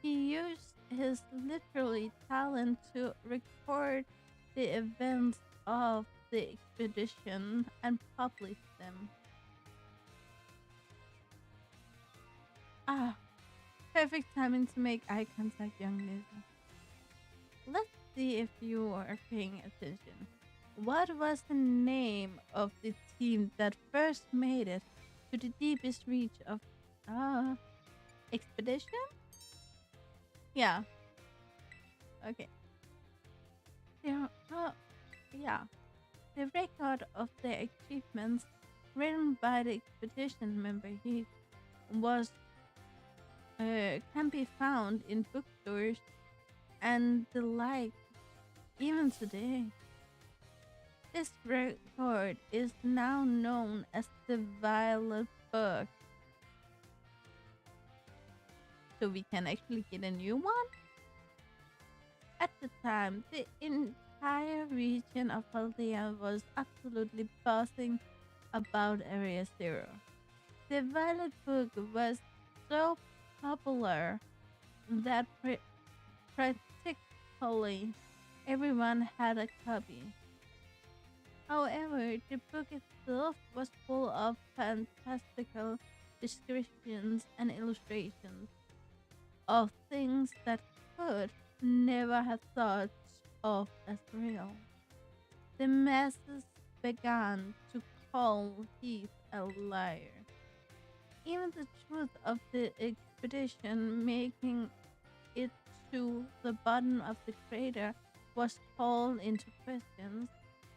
he used his literary talent to record the events of the expedition and publish them. Ah, perfect timing to make eye contact, young listener. Let's see if you are paying attention. What was the name of the team that first made it to the deepest reach of uh expedition? Yeah, okay. The, yeah, the record of their achievements written by the expedition member he was can be found in bookstores and the like even today. This record is now known as the Violet Book, so we can actually get a new one. At the time, the entire region of Paldea was absolutely buzzing about Area Zero. The Violet Book was so popular that practically everyone had a copy. However, the book itself was full of fantastical descriptions and illustrations of things that could never have thought of as real. The masses began to call Heath a liar. Even the truth of the expedition making it to the bottom of the crater was called into question.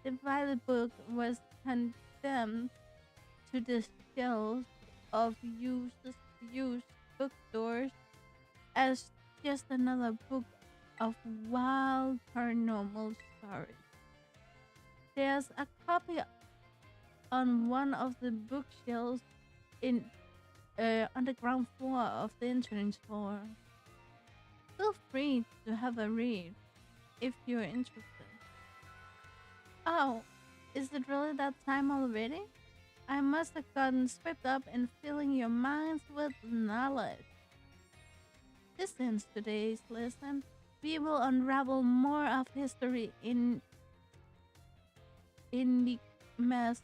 The Violet Book was condemned to the shelves of used bookstores as just another book of wild paranormal stories. There's a copy on one of the bookshelves in on the ground floor of the entrance floor. Feel free to have a read if you're interested. Oh, is it really that time already? I must have gotten swept up in filling your minds with knowledge. This ends today's lesson. We will unravel more of history in the mess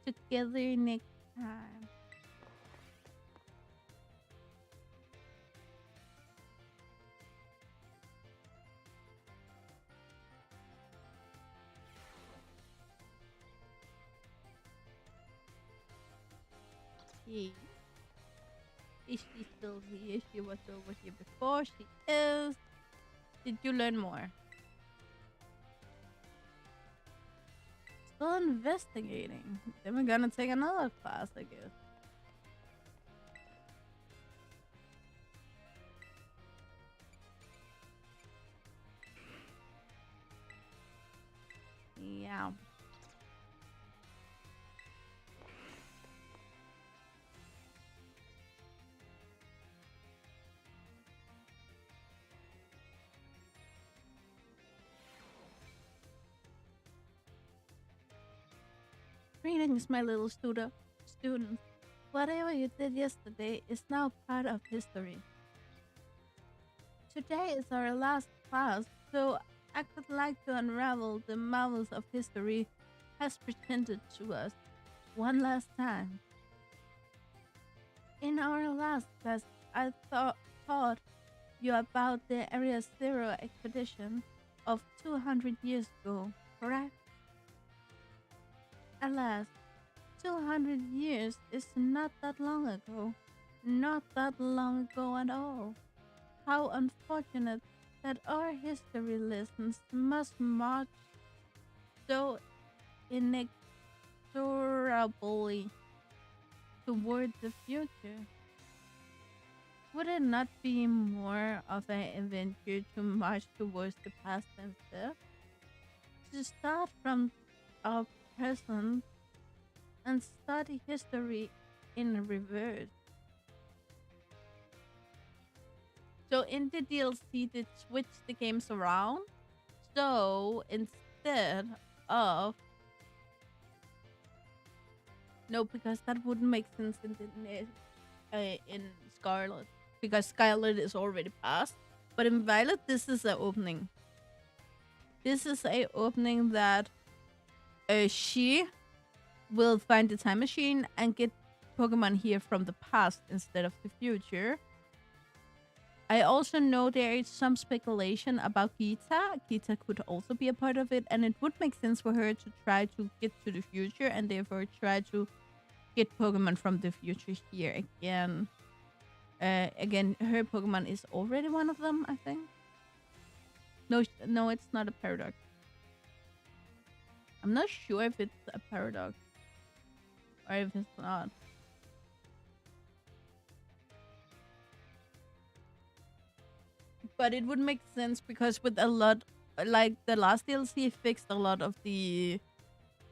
together next time. She is she still here? She was over here before. She is. Did you learn more? Still investigating. Then we're gonna take another class, I guess. Yeah. Greetings, my little student. Whatever you did yesterday is now part of history. Today is our last class, so I could like to unravel the marvels of history has presented to us one last time. In our last class, I taught you about the Area Zero expedition of 200 years ago, correct? Alas, 200 years is not that long ago. Not that long ago at all. How unfortunate that our history lessons must march so inexorably toward the future. Would it not be more of an adventure to march towards the past instead? To start from our present and study history in reverse. So in the DLC, they switch the games around. So instead of no, because that wouldn't make sense in Scarlet, because Scarlet is already past. But in Violet, this is an opening. This is a opening that she will find the time machine and get Pokemon here from the past instead of the future. I also know there is some speculation about Gita. Gita could also be a part of it, and it would make sense for her to try to get to the future and therefore try to get Pokemon from the future here again. Again, her Pokemon is already one of them, I think. No, it's not a paradox. I'm not sure if it's a paradox or if it's not. But it would make sense because with a lot, like the last DLC fixed a lot of the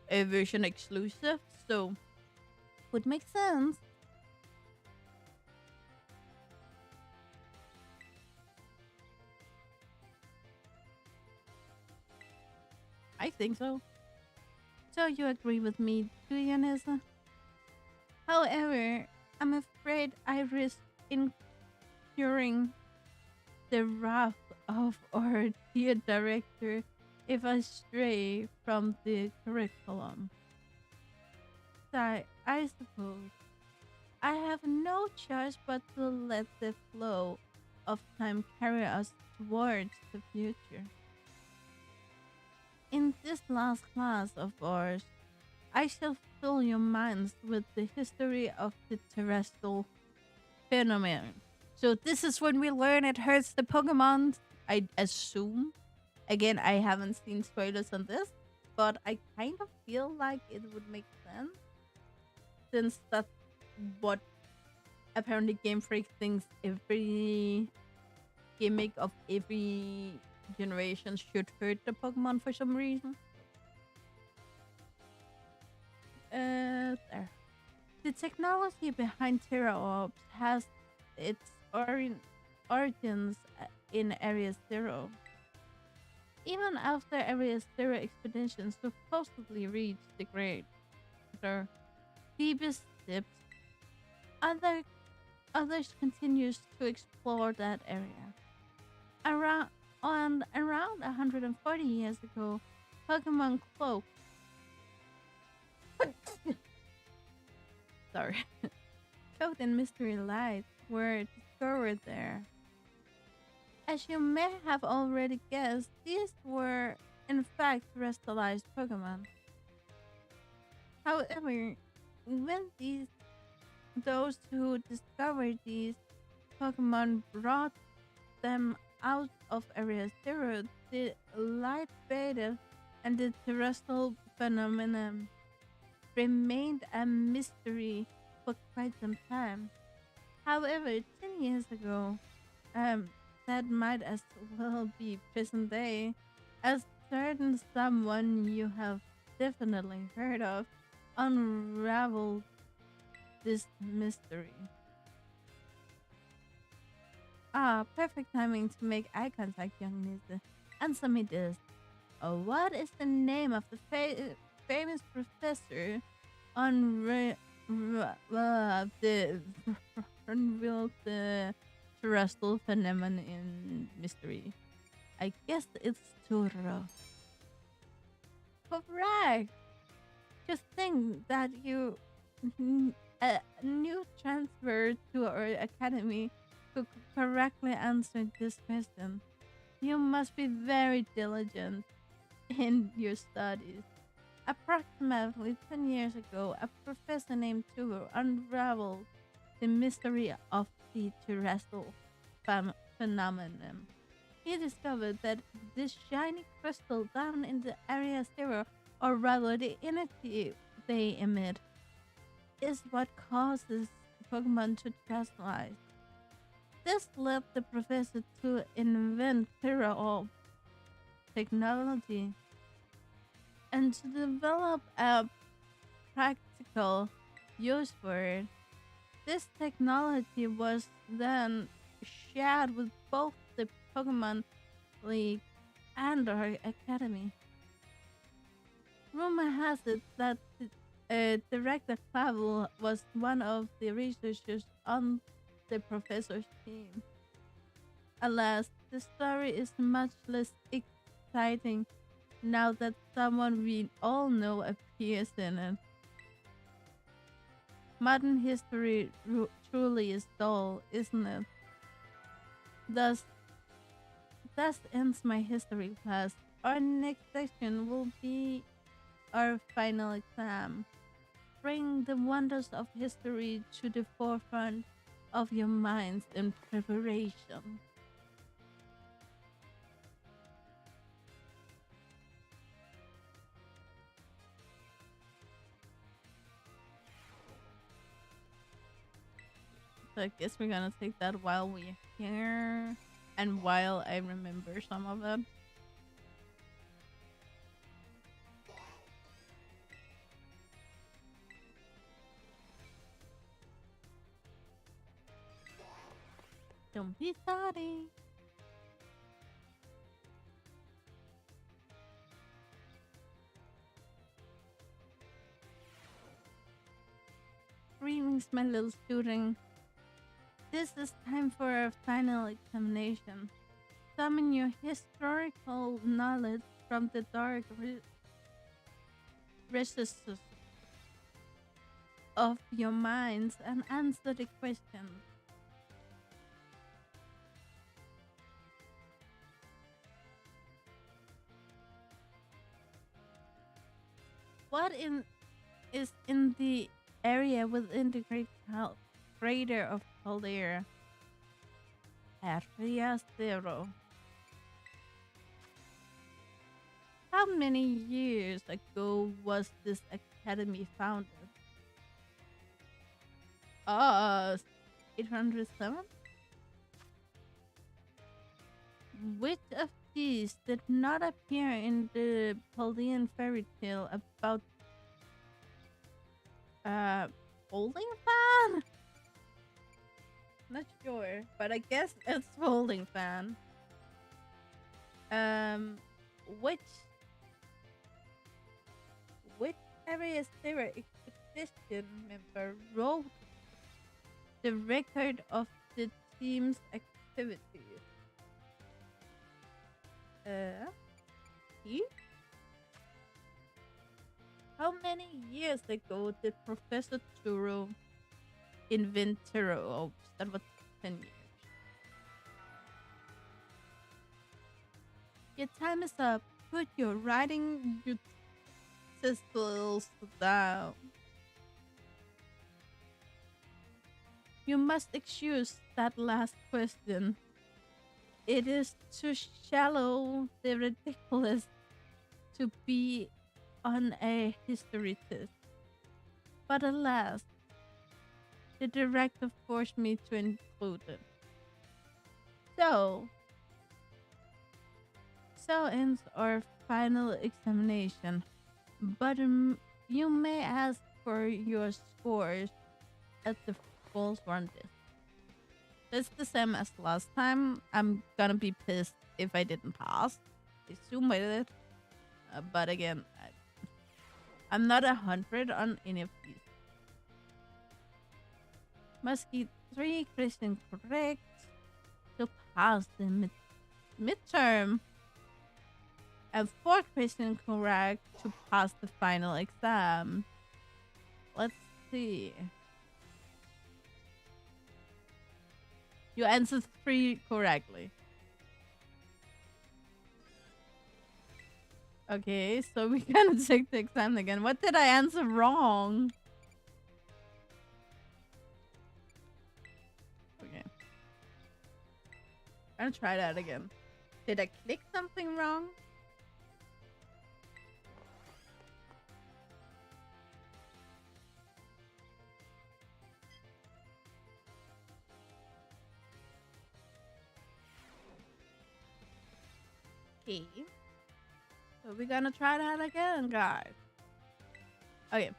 version exclusive, so would make sense. I think so. So you agree with me, do you, Nessa? However, I'm afraid I risk incurring the wrath of our dear director if I stray from the curriculum. So I suppose I have no choice but to let the flow of time carry us towards the future. In this last class of ours, I shall fill your minds with the history of the terrestrial phenomenon. So this is when we learn it hurts the Pokemon, I assume. Again, I haven't seen spoilers on this, but I kind of feel like it would make sense since that's what apparently Game Freak thinks every gimmick of every generation should hurt the Pokemon for some reason. There. The technology behind Terra Orbs has its origins in Area Zero. Even after Area Zero expedition supposedly reached the greater deepest depths, other others continues to explore that area. Around 140 years ago, Pokemon Cloak sorry Cloaked in Mystery Light were discovered there. As you may have already guessed, these were in fact terrestrialized Pokemon. However, when those who discovered these Pokemon brought them out of Area Zero, the light faded and the terrestrial phenomenon remained a mystery for quite some time. However, 10 years ago, that might as well be present day, a certain someone you have definitely heard of unraveled this mystery. Ah, perfect timing to make eye contact, young Nisa. Answer me this. What is the name of the famous professor on the unveiled the terrestrial phenomenon in mystery? I guess it's Turo. Correct. Just think that you a new transfer to our academy who correctly answered this question. You must be very diligent in your studies. Approximately 10 years ago, a professor named Turo unraveled the mystery of the terrestrial phenomenon. He discovered that this shiny crystal down in the area zero, or rather the energy they emit, is what causes Pokemon to terrestrialize. This led the professor to invent Terra technology and to develop a practical use for it. This technology was then shared with both the Pokemon League and our academy. Rumor has it that Director Clavel was one of the researchers on the professor's team. Alas, the story is much less exciting now that someone we all know appears in it. Modern history truly is dull, isn't it? Thus, thus ends my history class. Our next section will be our final exam. Bring the wonders of history to the forefront of your minds in preparation. So I guess we're gonna take that while we're here and while I remember some of it. Don't be sorry. Greetings, my little student. This is time for our final examination. Summon your historical knowledge from the dark recesses of your minds and answer the questions. What is in the area within the great crater of Caldera? Area Zero. How many years ago was this academy founded? 807? Which of these did not appear in the Paldean fairy tale about folding fan? Not sure, but I guess it's folding fan. Um, which which area zero expedition member wrote the record of the team's activities? He? How many years ago did Professor Turo invent Turo? Oh, that was 10 years. Your time is up. Put your writing utensils down. You must excuse that last question. It is too shallow, the ridiculous, to be on a history test. But alas, the director forced me to include it. So, so ends our final examination. But you may ask for your scores at the falls run test. It's the same as last time. I'm gonna be pissed if I didn't pass. I assume I did. But again, I'm not 100 on any of these. Must get 3 questions correct to pass the midterm. and 4 questions correct to pass the final exam. Let's see. You answered 3 correctly. Okay, so we're gonna take the exam again. What did I answer wrong? Okay. I'm gonna try that again. Did I click something wrong? Okay. So we're gonna try that again, guys. Okay.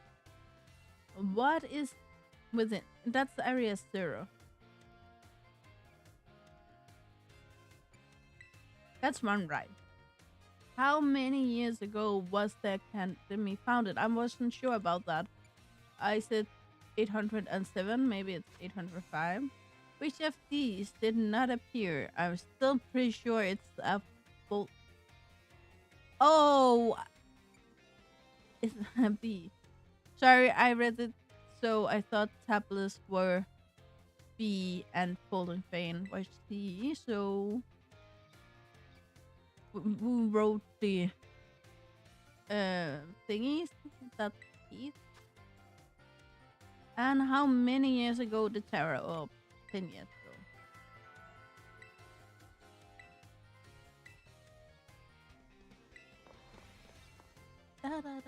What is within? That's area 0. That's one right. How many years ago was the academy founded? I wasn't sure about that. I said 807, maybe it's 805. Which of these did not appear? I'm still pretty sure it's a full. Oh, it's a B. Sorry, I read it so I thought tablets were B and folding fan was C. So who wrote the thingies? That's B. And how many years ago did Terra? Oh, 10 years ago. Da, da, da, da, da,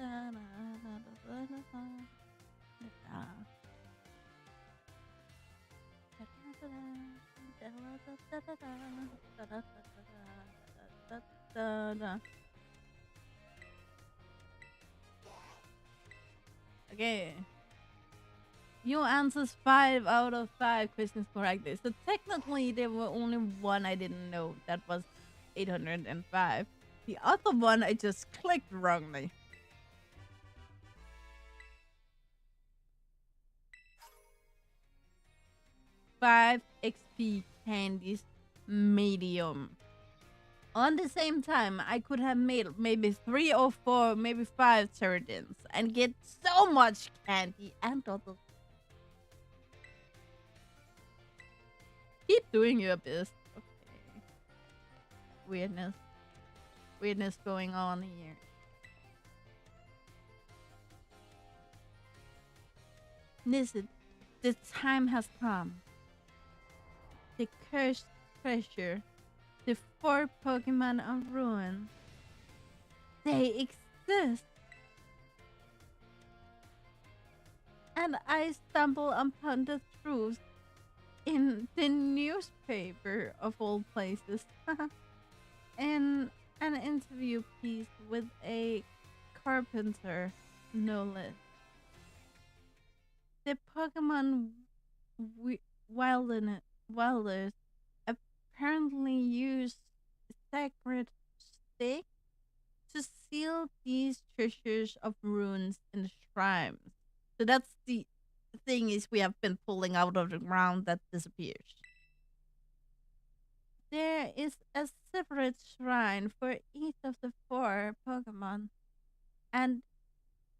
da, da, da. Okay. You answers 5 out of 5 questions correctly. So technically there were only one I didn't know. That was 805. The other one I just clicked wrongly. 5 XP candies medium. On the same time, I could have made maybe 3 or 4, maybe 5 pterodins and get so much candy and other. Keep doing your best. Okay. Weirdness. Weirdness going on here. Listen, the time has come. The cursed treasure. The 4 Pokemon of Ruin. They exist. And I stumble upon the truth in the newspaper of all places. In an interview piece with a carpenter, no less. The Pokemon wilders apparently use sacred stick to seal these treasures of runes in shrines. So that's the thing is we have been pulling out of the ground that disappears. There is a separate shrine for each of the 4 Pokemon, and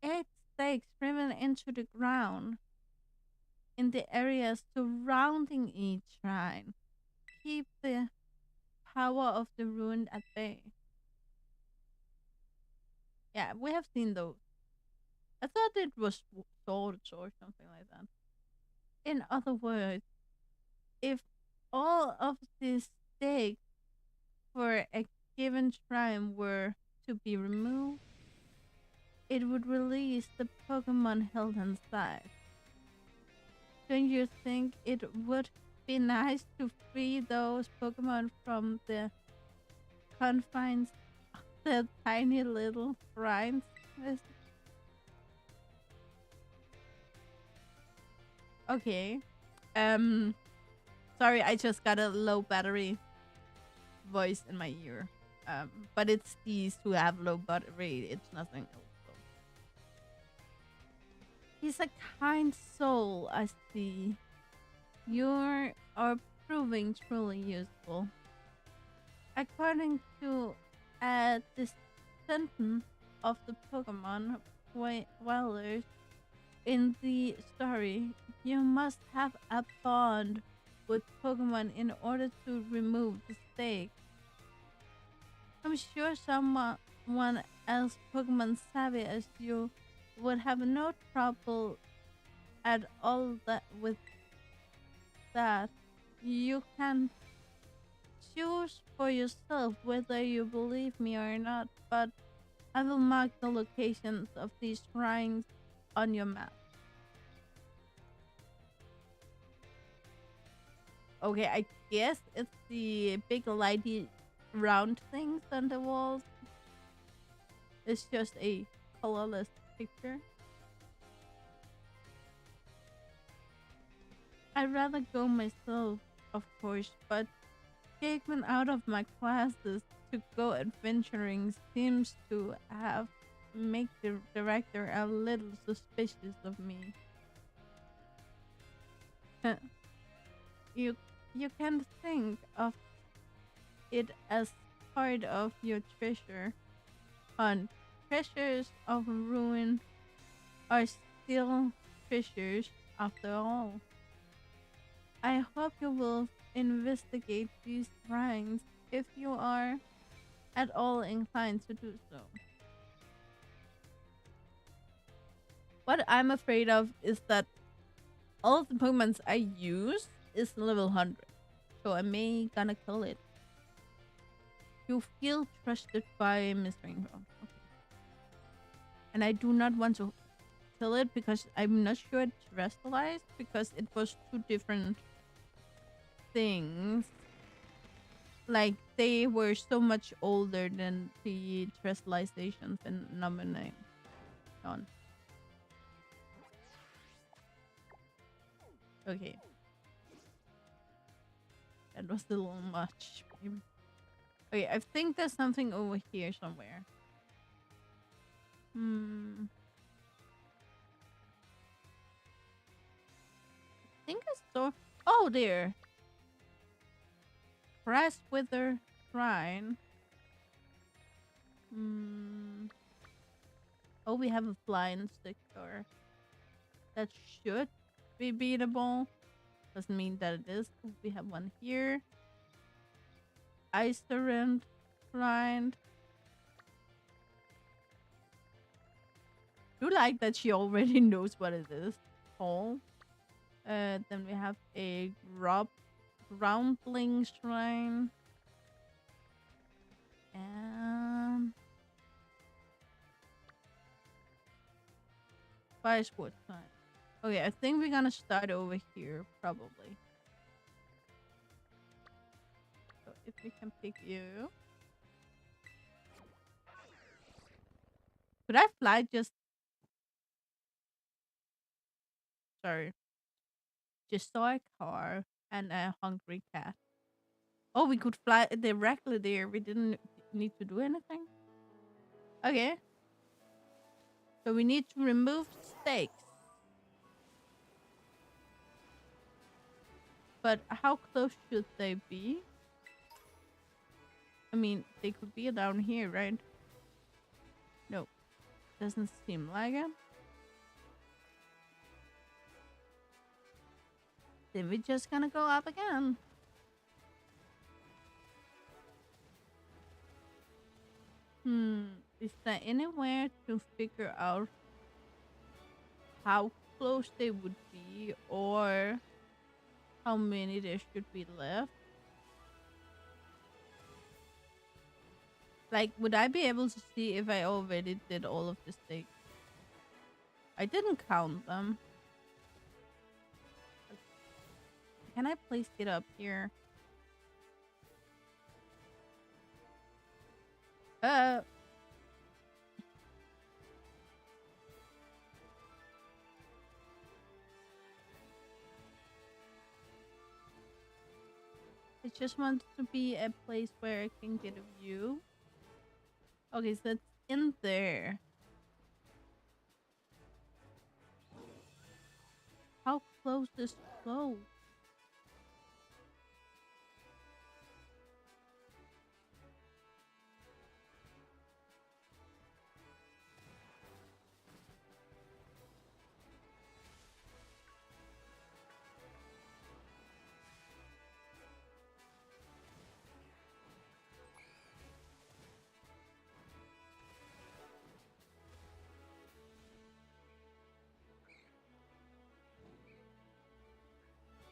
8 stakes driven into the ground in the areas surrounding each shrine keep the power of the rune at bay. Yeah, we have seen those. I thought it was swords or something like that. In other words, if all of these stakes for a given shrine were to be removed, it would release the Pokemon held inside. Don't you think it would be nice to free those Pokemon from the confines of the tiny little shrines? Okay. Sorry, I just got a low battery voice in my ear. But it's these who have low battery. It's nothing else. He's a kind soul, I see. You are proving truly useful. According to a sentence of the Pokemon Dwellers in the story. You must have a bond with Pokemon in order to remove the stake. I'm sure someone else Pokemon savvy as you would have no trouble at all with that. You can choose for yourself whether you believe me or not, but I will mark the locations of these shrines on your map. Okay, I guess it's the big lighty round things on the walls. It's just a colorless picture. I'd rather go myself, of course, but taken out of my classes to go adventuring seems to have make the director a little suspicious of me. you you can think of it as part of your treasure hunt. Treasures of ruin are still treasures after all. I hope you will investigate these shrines if you are at all inclined to do so. What I'm afraid of is that all of the Pokemons I use is level 100. So I may gonna kill it. You feel trusted by Miss Rainbow. Okay. And I do not want to kill it because I'm not sure it terrestrialized because it was two different things. Like they were so much older than the terrestrialization phenomenon. Okay. That was a little much. Maybe. Okay, I think there's something over here somewhere. I think I saw. Oh, there. Grass Wither Shrine. Oh, we have a flying stick door. That should be beatable. Doesn't mean that it is. We have one here. Ice Torrent Shrine. Do like that she already knows what it is. Oh. Then we have a Groundling Shrine. And Fire Sport Shrine. Okay, I think we're gonna start over here, probably. So if we can pick you. Could I fly just... Sorry. Just saw a car and a hungry cat. Oh, we could fly directly there. We didn't need to do anything. Okay. So we need to remove stakes. But how close should they be? I mean, they could be down here, right? No. Doesn't seem like it. Then we're just gonna go up again. Is there anywhere to figure out how close they would be or how many there should be left? Like, would I be able to see if I already did all of the stakes? I didn't count them. Can I please get up here? I just want to be a place where I can get a view. Okay, so it's in there. How close is close?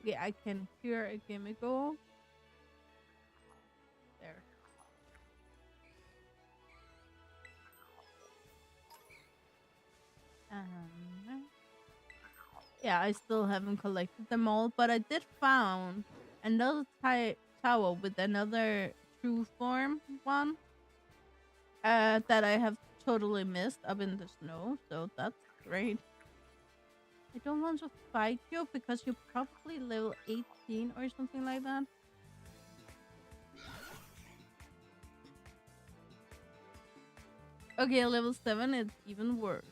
Okay, I can hear a Gimmighoul. There. Um, yeah, I still haven't collected them all, but I did found another tower with another true form one that I have totally missed up in the snow, so that's great. I don't want to fight you because you're probably level 18 or something like that. Okay, level 7 is even worse.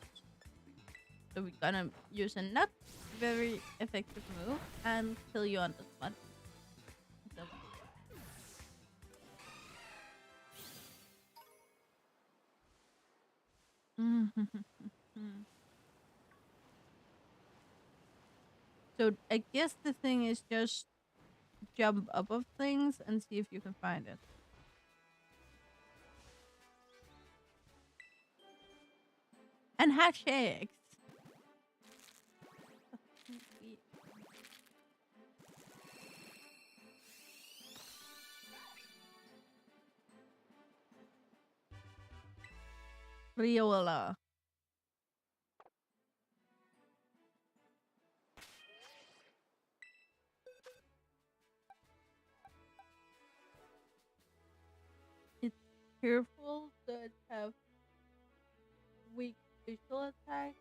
So we're gonna use a not very effective move and kill you on the spot. So, so I guess the thing is just jump up of things and see if you can find it. And hatch eggs. Riola. It's careful that have weak visual attack.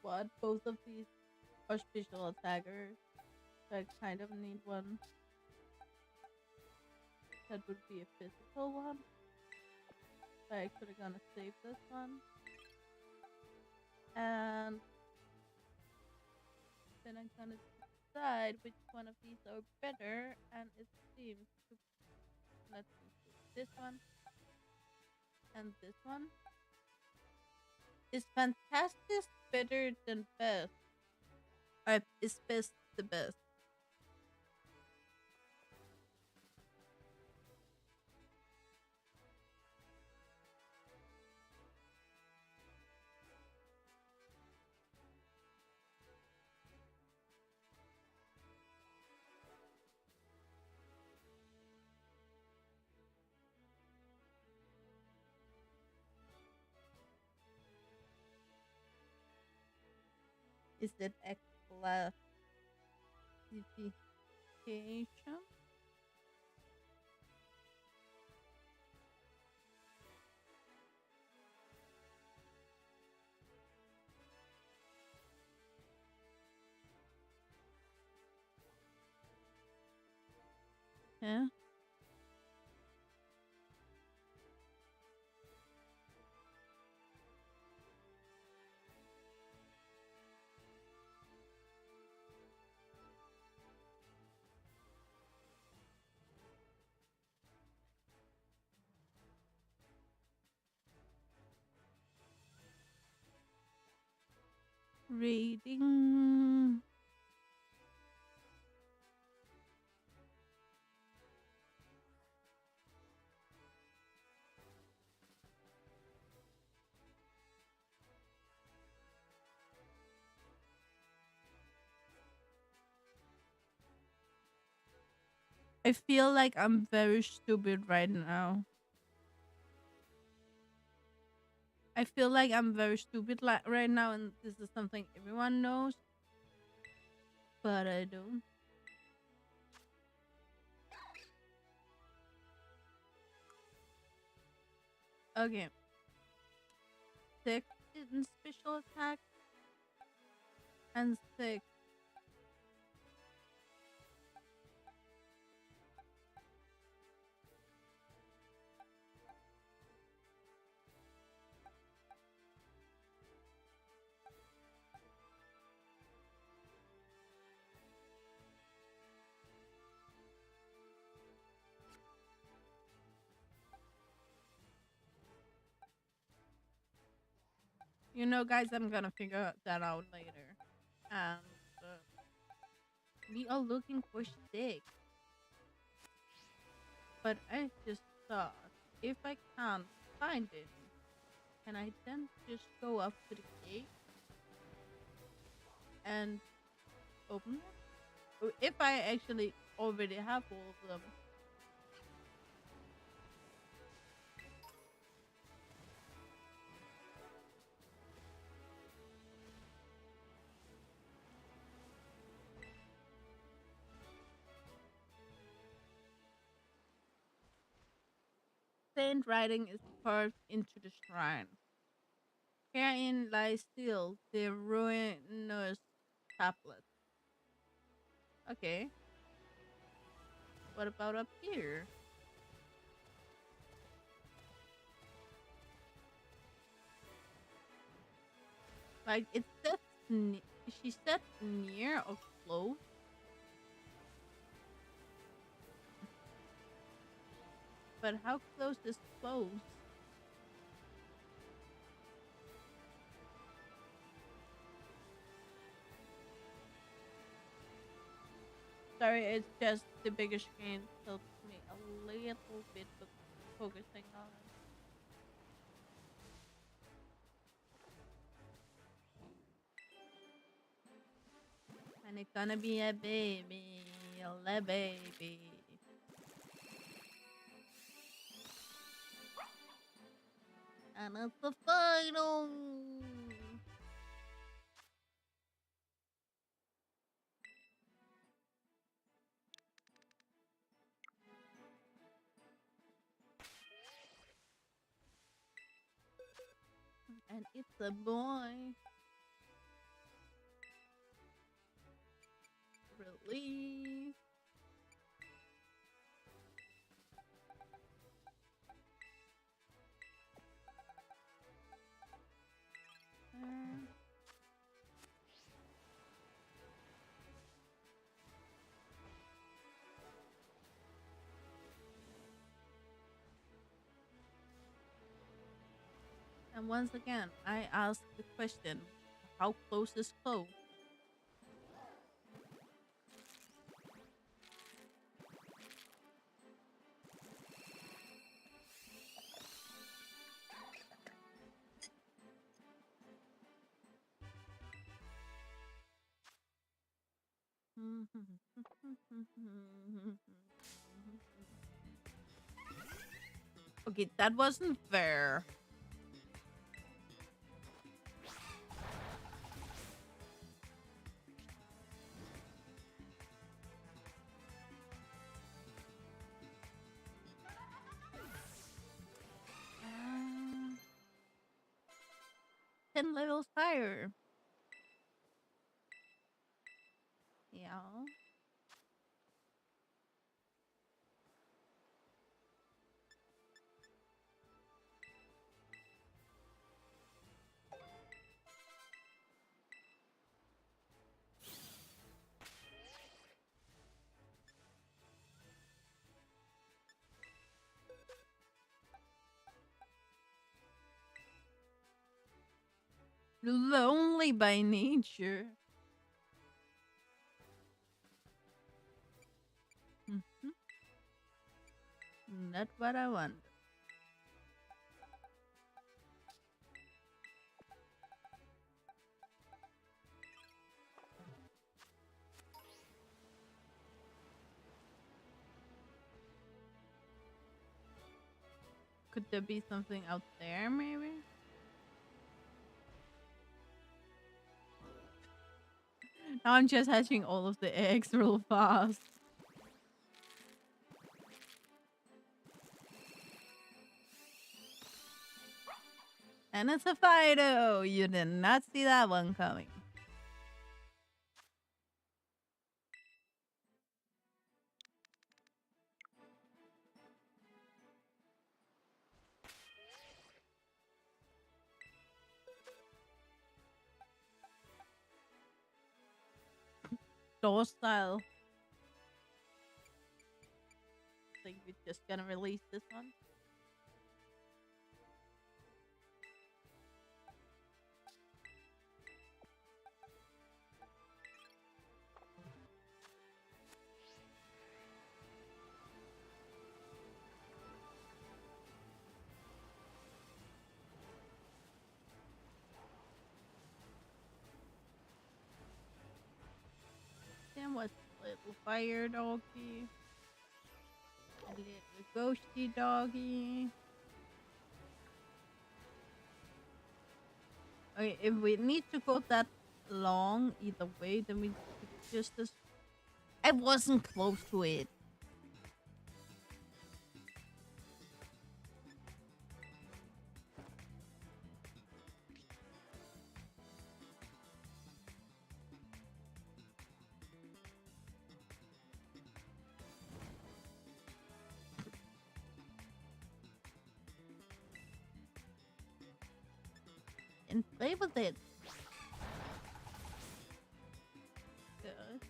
What? Both of these are special attackers. So I kind of need one that would be a physical one. So I could have gonna save this one. And then I'm gonna decide which one of these are better. And it seems to, let's see, this one and this one. Is fantastic better than best? Is best the best? Is it a classification? Yeah. Reading. I feel like I'm very stupid right now. I feel like I'm very stupid right now, and this is something everyone knows, but I don't. Okay. 6 in special attack and 6. You know, guys, I'm gonna figure that out later. And we are looking for stick. But I just thought, if I can't find it, can I then just go up to the gate and open it? Or if I actually already have all of them. Saint writing is carved into the shrine. Herein lies still the ruinous tablet. Okay, what about up here? Like, it says, she said near or close. But how close is close? Sorry, it's just the bigger screen helps me a little bit with focusing on it. And it's gonna be a baby, a little baby. And it's the final. And it's a boy. Relief. And once again, I ask the question, how close is close? Okay, that wasn't fair. Uh, 10 levels higher. Yeah. Lonely by nature. Mhm. Not what I want. Could there be something out there, maybe? Now I'm just hatching all of the eggs real fast. And it's a Fido! You did not see that one coming. Docile. Think we're just gonna release this one? little fire doggy. A little ghosty doggy. Okay, if we need to go that long either way, then we could just as I wasn't close to it. And play with it. Good.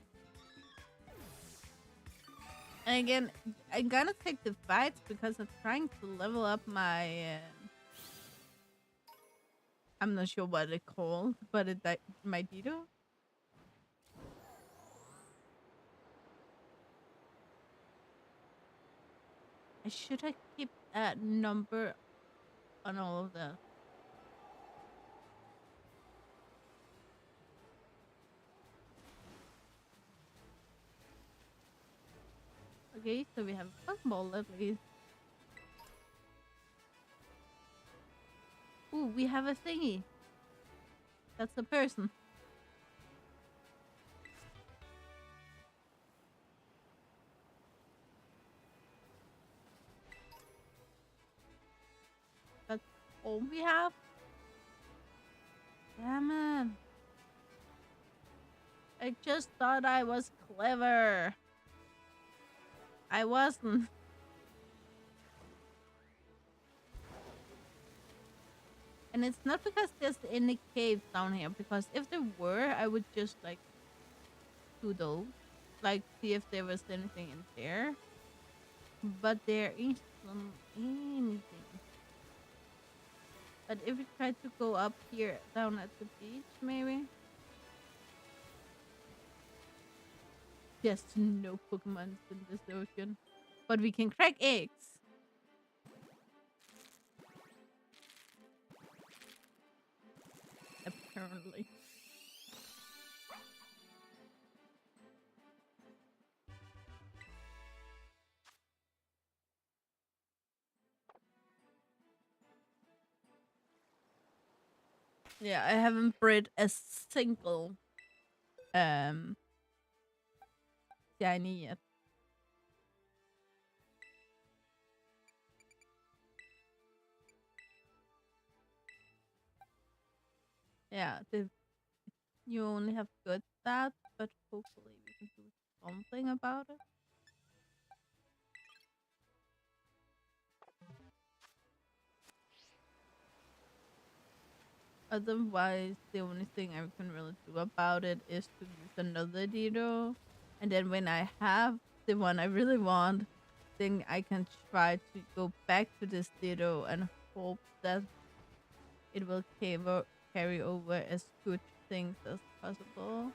And again, I'm gonna take the fights because I'm trying to level up my. I'm not sure what it's called, but my Dido. Should I keep that number on all of the? Okay, so we have a Pokeball at least. Ooh, we have a thingy. That's a person. That's all we have. Damn it. I just thought I was clever. I wasn't. And it's not because there's any caves down here, because if there were, I would just like do those. Like see if there was anything in there. But there isn't anything. But if we try to go up here down at the beach, maybe. Yes, no Pokemon in this ocean. But we can crack eggs. Apparently. Yeah, I haven't bred a single shiny yet. Yeah, you only have good stats, but hopefully we can do something about it. Otherwise, the only thing I can really do about it is to use another Dido. And then when I have the one I really want, then I can try to go back to this Dido and hope that it will carry over as good things as possible.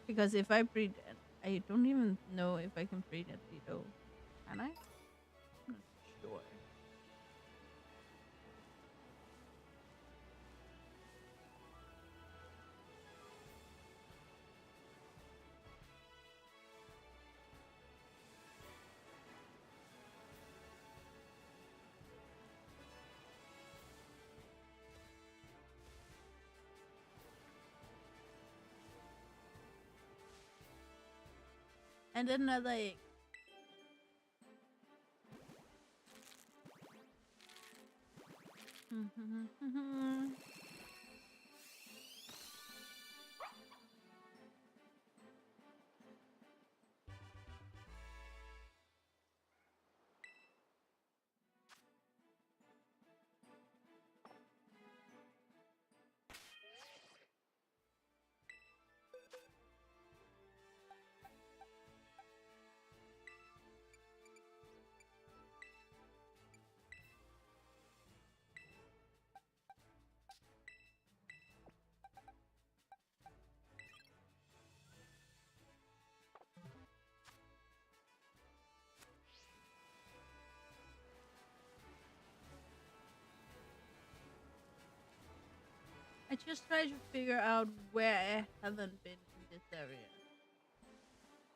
Because if I breed, I don't even know if I can breed a Dido. Can I? I'm not sure. And another egg. I just try to figure out where I haven't been in this area.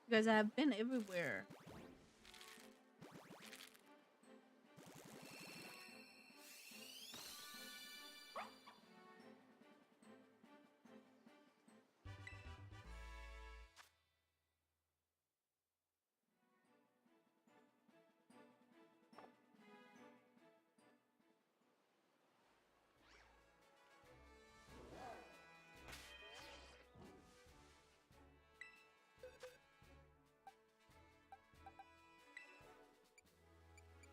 because I have been everywhere.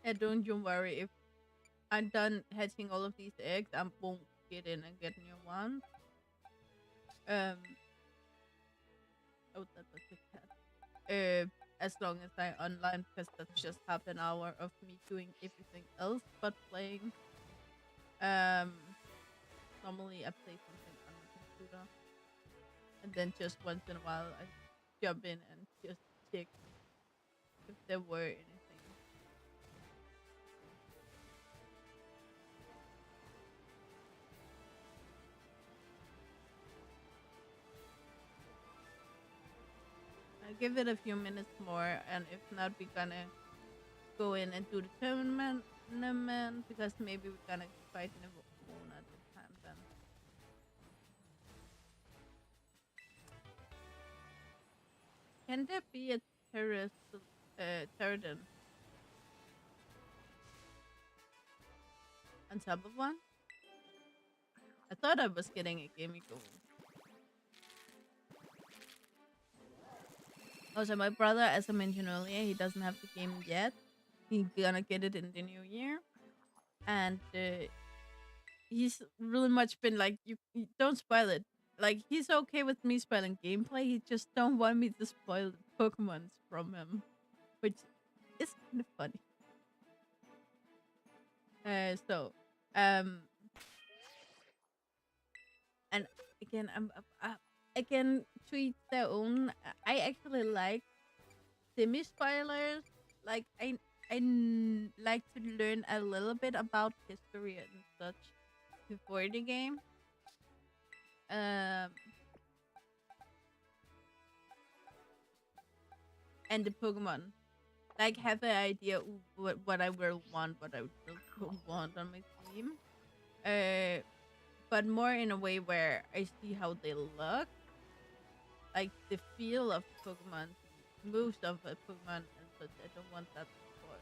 And don't you worry, if I'm done hatching all of these eggs, I won't get in and get new ones. Um, oh, that was the cat. As long as I online, because that's just half an hour of me doing everything else but playing. Um, Normally I play something on the computer, and then just once in a while I jump in and just check if there were anything. I'll give it a few minutes more, and if not, we're gonna go in and do the tournament because maybe we're gonna fight Nimona at this time then. Can there be a terrorist, Pterodon on top of one? I thought I was getting a gimme goal. Also, my brother, as I mentioned earlier, he doesn't have the game yet. He's gonna get it in the new year, and he's really much been like, you don't spoil it. Like, he's okay with me spoiling gameplay. He just don't want me to spoil the Pokemons from him, which is kind of funny. So, and again, again, to each their own. I actually like semi spoilers. Like, like to learn a little bit about history and such before the game. Um, and the Pokemon. Like, have an idea what I will want, what I will want on my team. But more in a way where I see how they look, like the feel of the Pokemon, moves of a Pokemon, and such. I don't want that before.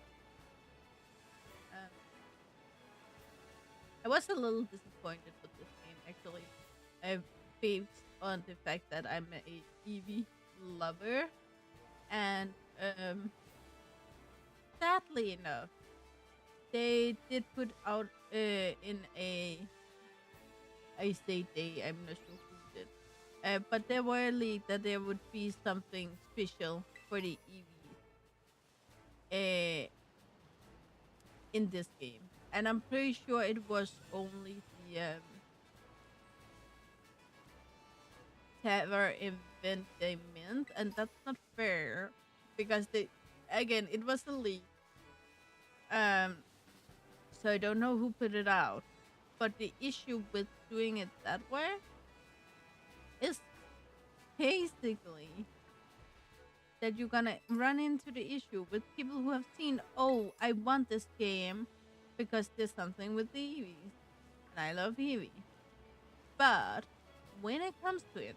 I was a little disappointed with this game actually, based on the fact that I'm a Eevee lover, and sadly enough, they did put out in a, I say they, I'm not sure who did, but there were leaked that there would be something special for the Eevees in this game, and I'm pretty sure it was only the Tower event they meant, and that's not fair because they, again, it was a leak. Um, so I don't know who put it out, but the issue with doing it that way is basically that you're gonna run into the issue with people who have seen, oh, I want this game because there's something with the Eevees, and I love Eevee. But when it comes to it,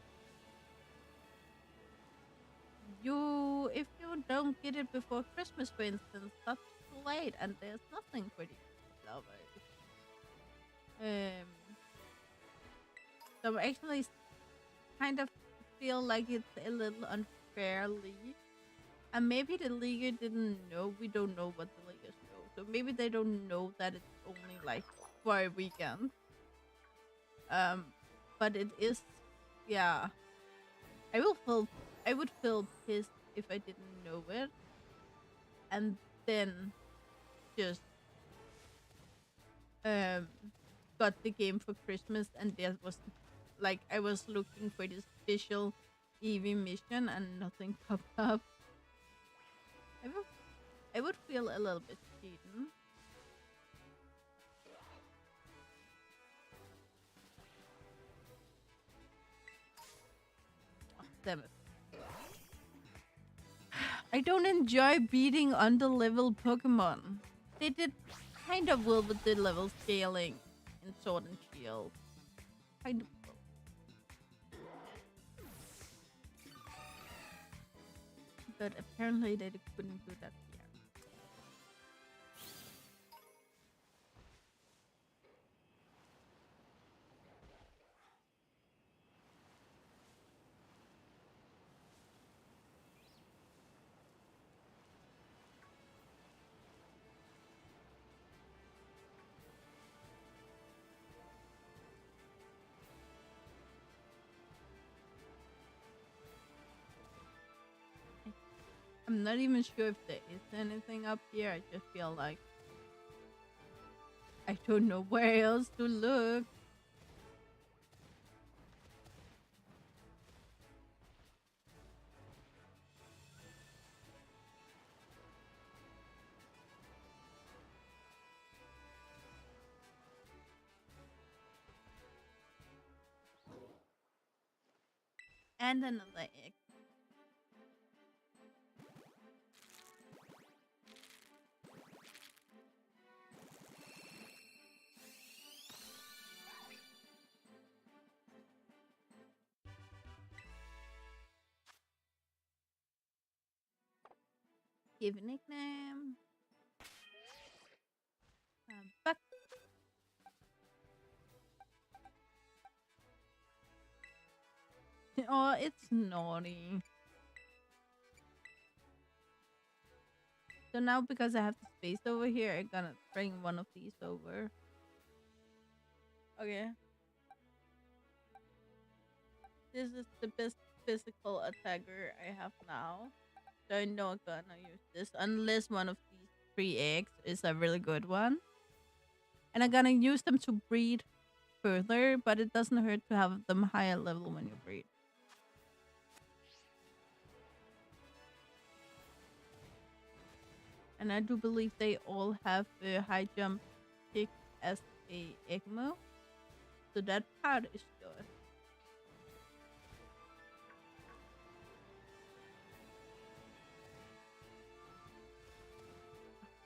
if you don't get it before Christmas, for instance, that's too late, and there's nothing for the lovers. Um, so I actually kind of feel like it's a little unfairly, and maybe the league didn't know. We don't know what the leaguers know, so maybe they don't know that it's only like for a weekend. But it is, yeah. I will feel, I would feel pissed if I didn't know it, and then just um got the game for Christmas, and there was like I was looking for this special Eevee mission and nothing popped up. I would feel a little bit cheating. Oh, damn it. I don't enjoy beating under-level Pokemon. They did kind of well with the level scaling in Sword and Shield. Kind of well. But apparently they couldn't do that here. I'm not even sure if there is anything up here. I just feel like I don't know where else to look. And another egg. Give a nickname. Buck. Oh, it's naughty. So now because I have the space over here, I'm gonna bring one of these over. Okay. This is the best physical attacker I have now. So I'm not gonna use this unless one of these 3 eggs is a really good one. And I'm gonna use them to breed further, but it doesn't hurt to have them higher level when you breed. And I do believe they all have a high jump kick as a egg move. So that part is good.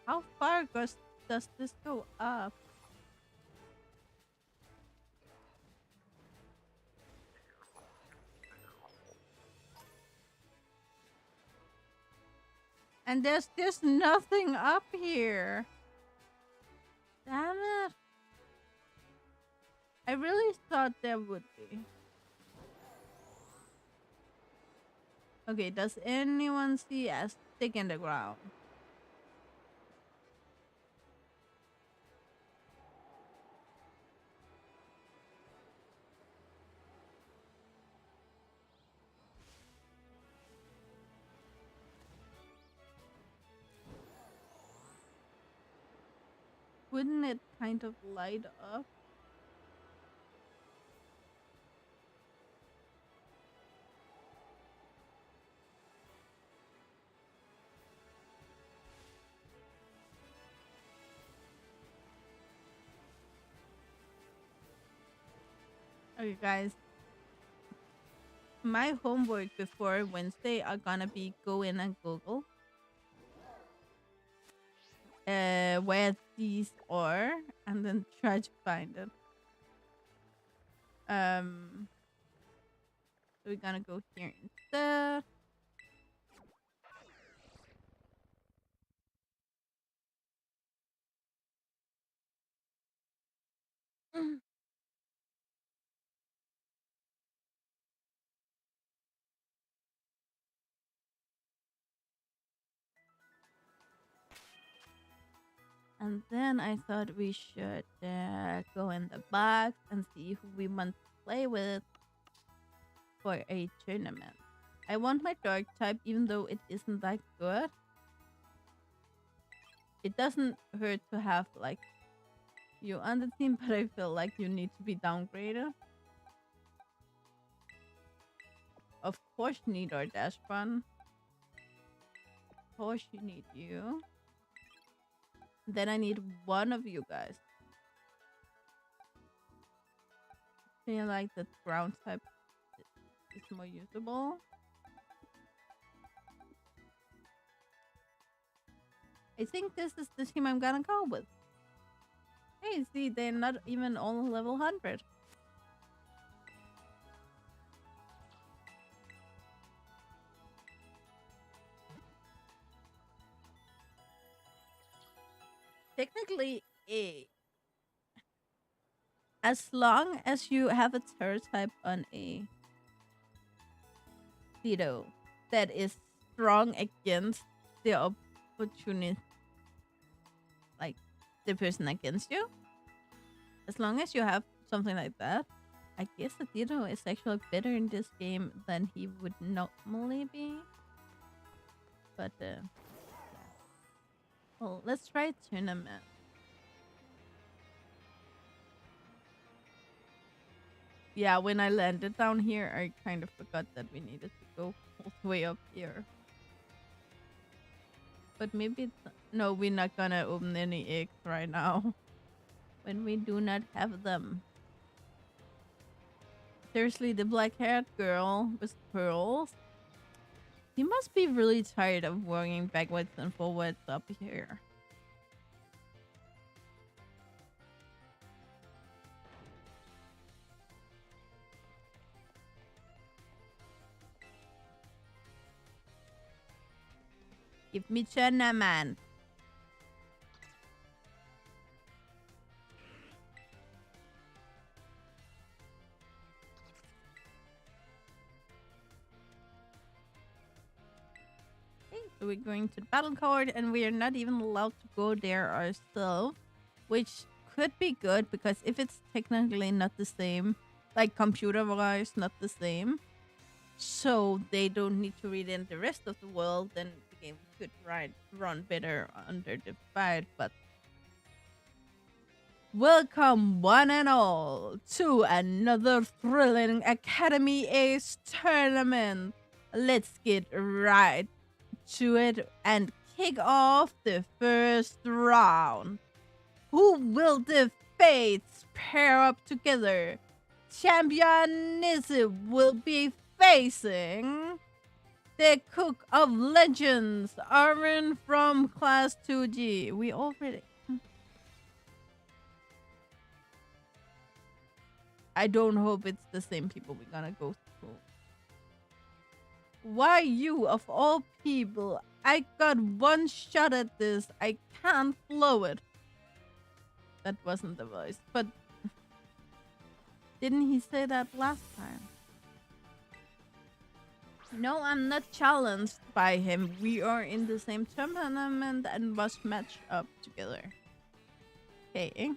How far does this go up? And there's just nothing up here. Damn it. I really thought there would be. Okay, does anyone see a stick in the ground? Wouldn't it kind of light up? Okay, guys. My homework before Wednesday are gonna be go in and Google where these are and then try to find it. So we're gonna go here instead. And then I thought we should go in the box and see who we want to play with for a tournament. I want my dark type, even though it isn't that good. It doesn't hurt to have like you on the team, but I feel like you need to be downgraded. Of course, you need our dash run. Of course, you need you. Then I need one of you guys. Feel like the ground type is more usable. I think this is the team I'm gonna go with. Hey, see, they're not even all level 100. Technically, as long as you have a terror type on a Ditto that is strong against the opportunity, like the person against you, as long as you have something like that, I guess the Ditto is actually better in this game than he would normally be. But, well, let's try tournament. Yeah, when I landed down here, I kind of forgot that we needed to go all the way up here. But maybe no, we're not gonna open any eggs right now when we do not have them. Seriously, the black-haired girl with pearls. He must be really tired of walking backwards and forwards up here. Give me China, man. Okay, so we're going to the battle card, and we are not even allowed to go there ourselves, which could be good because if it's technically not the same, like computer-wise, not the same, so they don't need to read in the rest of the world, then the game could run better under the fight. But welcome, one and all, to another thrilling Academy Ace tournament. Let's get right to it and kick off the first round. Who will the fates pair up together? Champion Nizzy will be facing the Cook of Legends, Armin from Class 2G. We already... I don't hope it's the same people we're gonna go through. Why you, of all people? I got one shot at this. I can't blow it. That wasn't the voice, but didn't he say that last time? No, I'm not challenged by him. We are in the same tournament and must match up together. Okay.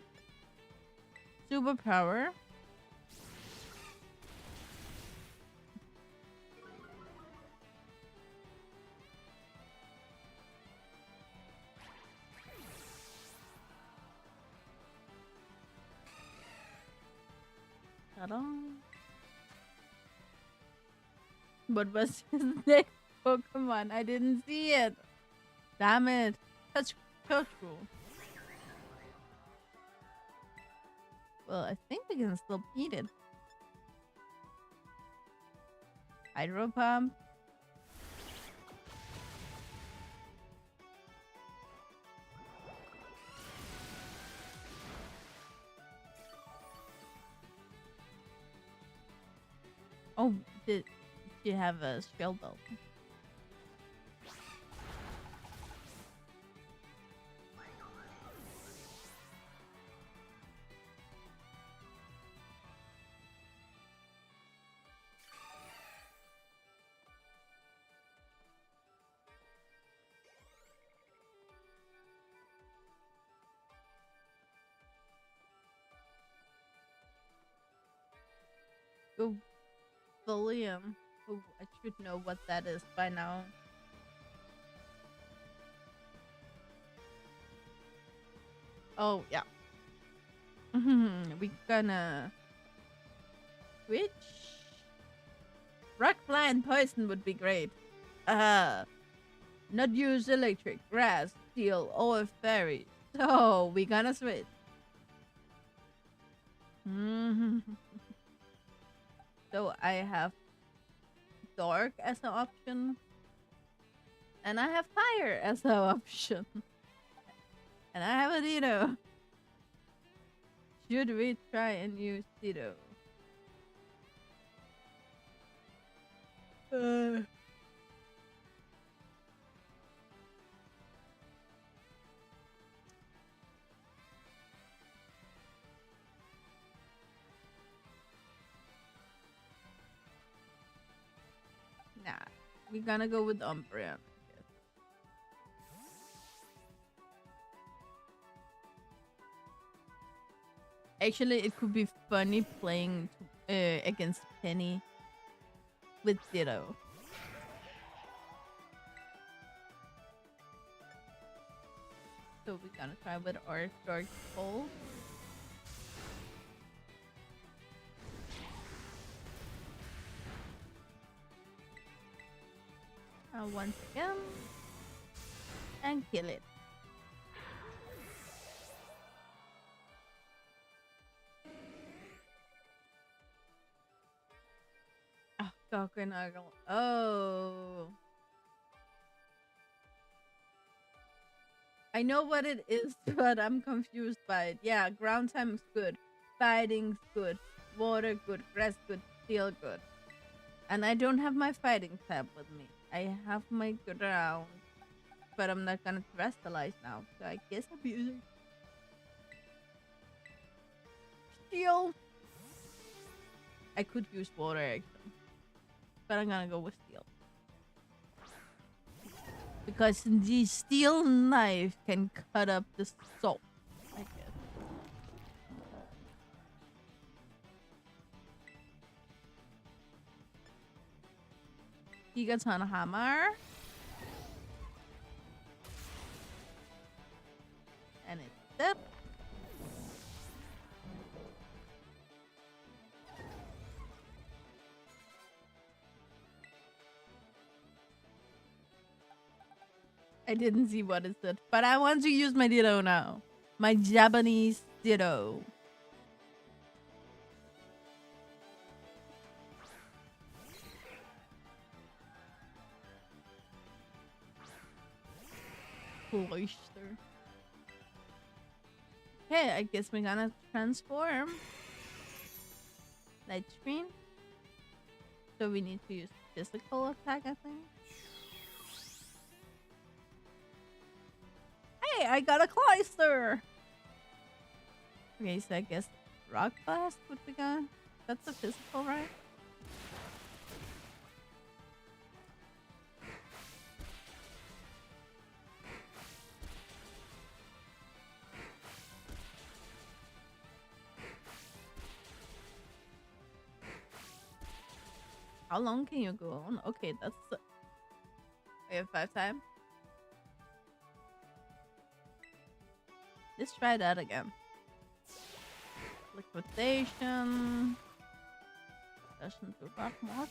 Superpower. Ta-da. What was his next Pokemon? I didn't see it. Damn it. Touch rule. Well, I think we can still beat it. Hydro Pump. Oh, did you have a shell belt? Go William. Oh, I should know what that is by now. Oh, yeah. We gonna switch. Rock, flying, poison would be great. Not use electric, grass, steel, or fairy. So we gonna switch. So I have dark as an option, and I have fire as an option. And I have a Ditto. Should we try and use Ditto? Uh, nah. We're gonna go with Umbreon. Actually, it could be funny playing against Penny with Ditto. So we're gonna try with our Dark Pole. Once again. And kill it. Oh, Coconuggle. Oh. I know what it is, but I'm confused by it. Yeah, ground time is good. Fighting's good. Water good. Grass good. Steel good. And I don't have my fighting tab with me. I have my ground. But I'm not gonna terrestrialize now. So I guess I'm using steel. I could use water actually. But I'm gonna go with steel. Because the steel knife can cut up the salt, I guess. Gigaton Hammer. And it's dead. I didn't see what it said, but I want to use my Ditto now. My Japanese Ditto. Cloister. Okay, I guess we're gonna transform. Light screen. So we need to use physical attack, I think. Hey, I got a Cloister! Okay, so I guess Rock Blast would be good. That's a physical, right? How long can you go on? Okay, that's... We have 5 time. Let's try that again. Liquidation. Doesn't do that much.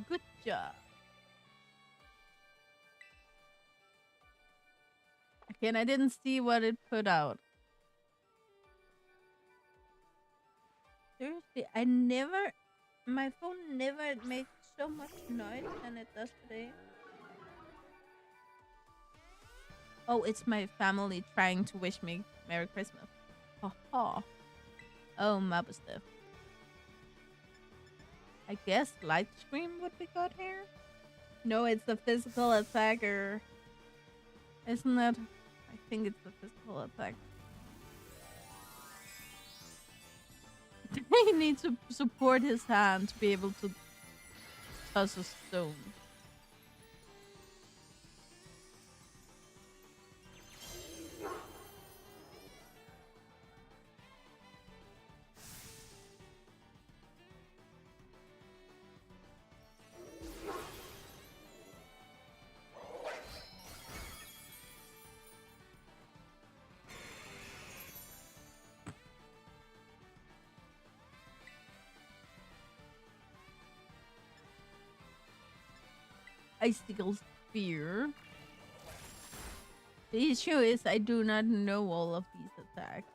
Good job. Okay, and I didn't see what it put out. Seriously, I never... My phone never made so much noise than it does today. Oh, it's my family trying to wish me Merry Christmas. Ha ha. Oh, Mabustef. I guess Light Scream would be good here? No, it's the physical attacker. Isn't it? I think it's the physical attack. He needs to support his hand to be able to toss a stone. Icicle Spear. The issue is I do not know all of these attacks.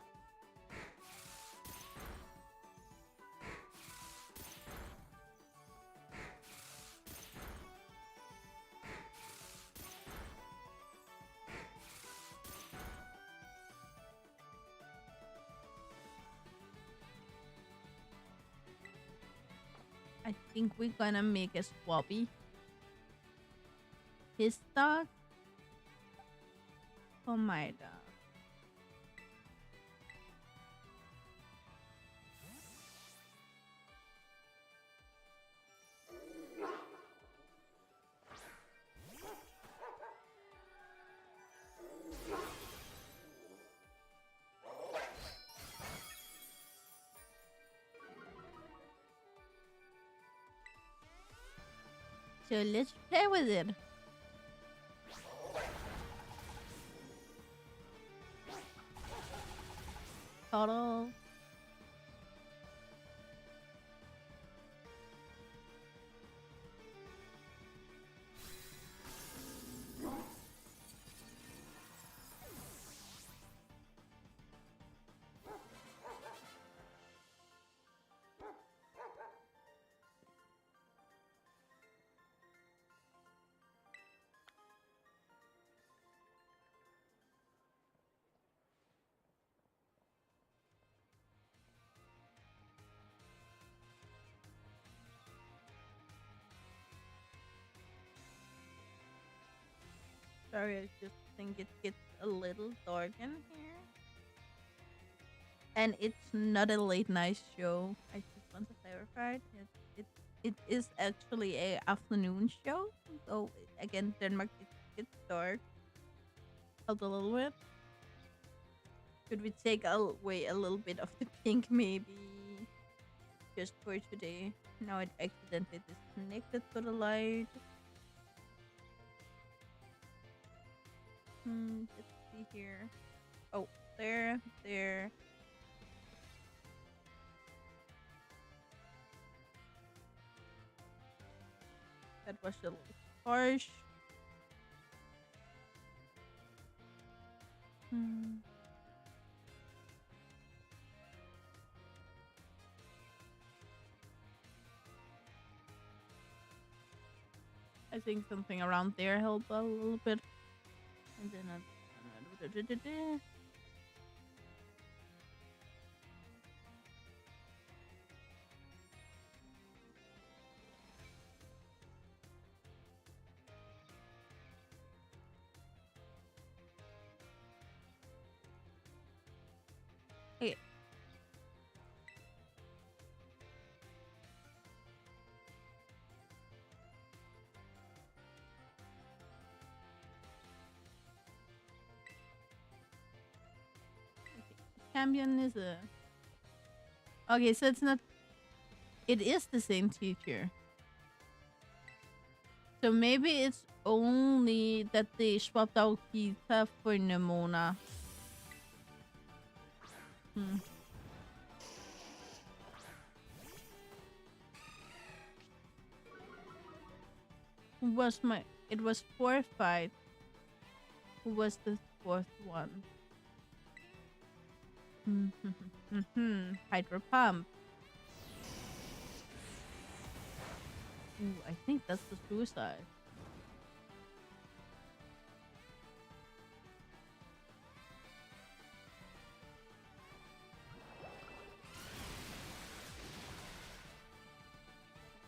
I think we're gonna make a Swabby. His dog for my dog. So let's play with it. Total. Sorry, I just think it gets a little dark in here. And it's not a late night show. I just want to clarify it. It is actually a afternoon show. So again, Denmark it gets dark. Help a little bit. Should we take away a little bit of the pink maybe? Just for today. Now it accidentally disconnected to the light. Let's see here. Oh, there. That was a little harsh. I think something around there helped a little bit. And then okay. Champion is a okay, so it's not. It is the same teacher. So maybe it's only that they swapped out Gita for Nemona. Who was my? It was 4 fight. Who was the fourth one? Hydro Pump. Ooh, I think that's the suicide.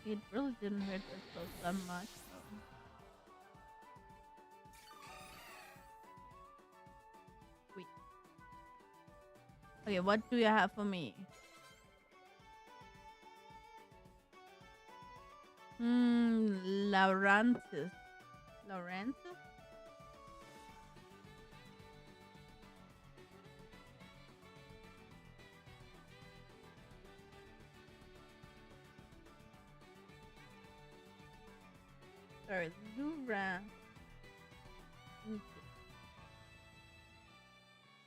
It really didn't hurt ourselves that much. Wait. Okay, what do you have for me? Laurantis. Laurantis? Sorry, Lura.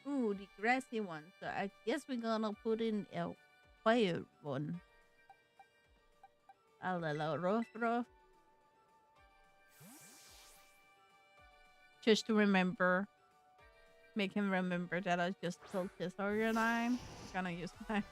Ooh, the grassy one. So I guess we're gonna put in a fire one. Rough. Just to remember Make him remember that I just told his Orionine. Gonna use my.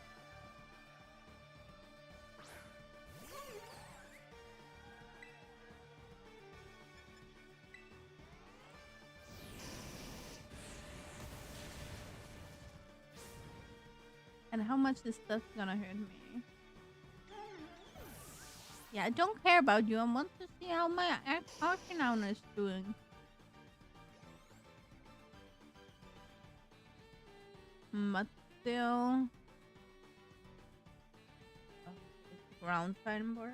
And how much is that gonna hurt me? Yeah, I don't care about you. I want to see how my Arcanine is doing. But still. Oh, it's ground time board.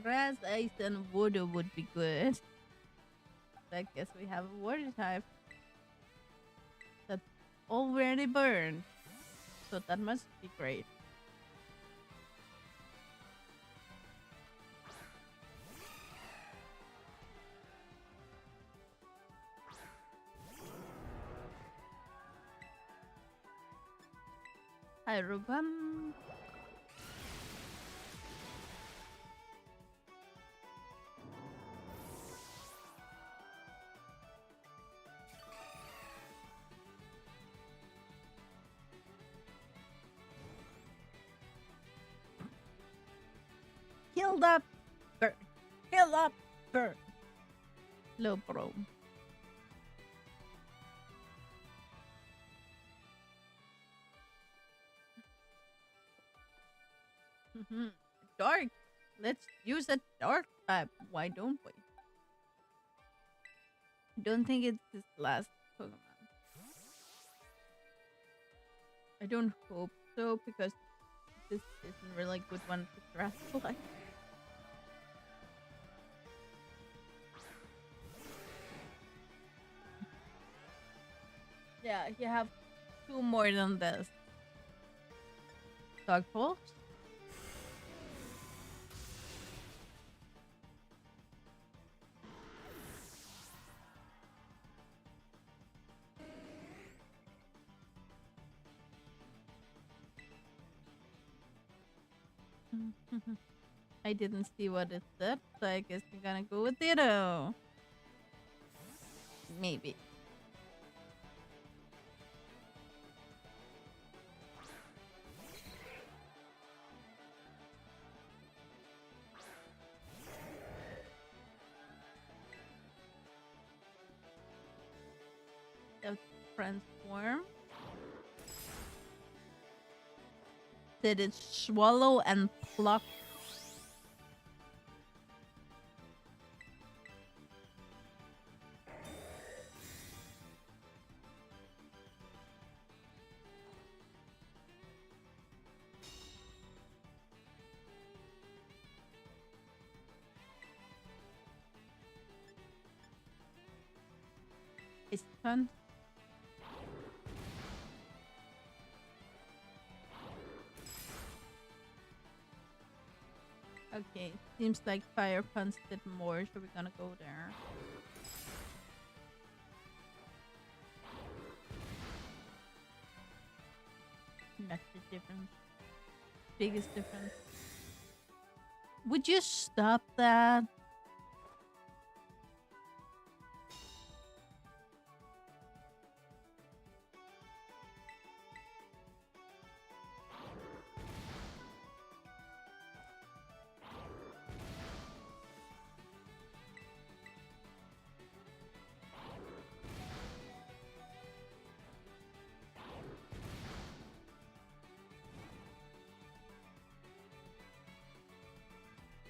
Grass, ice, and water would be good. I guess we have a water type that's already burned. So that must be great. Hi, Ruben. Healed up, burn. Heal up, burn. Low pro. Dark. Let's use a dark type. Why don't we? I don't think it's his last Pokemon. I don't hope so because this isn't really good one to grass like. Yeah, you have two more than this. Dog pulse. I didn't see what it said, so I guess we're gonna go with Ditto. Maybe. Transform. Did it swallow and pluck? It's fun. Okay, seems like Fire Punch did more, so we're gonna go there. That's the difference. Biggest difference. Would you stop that?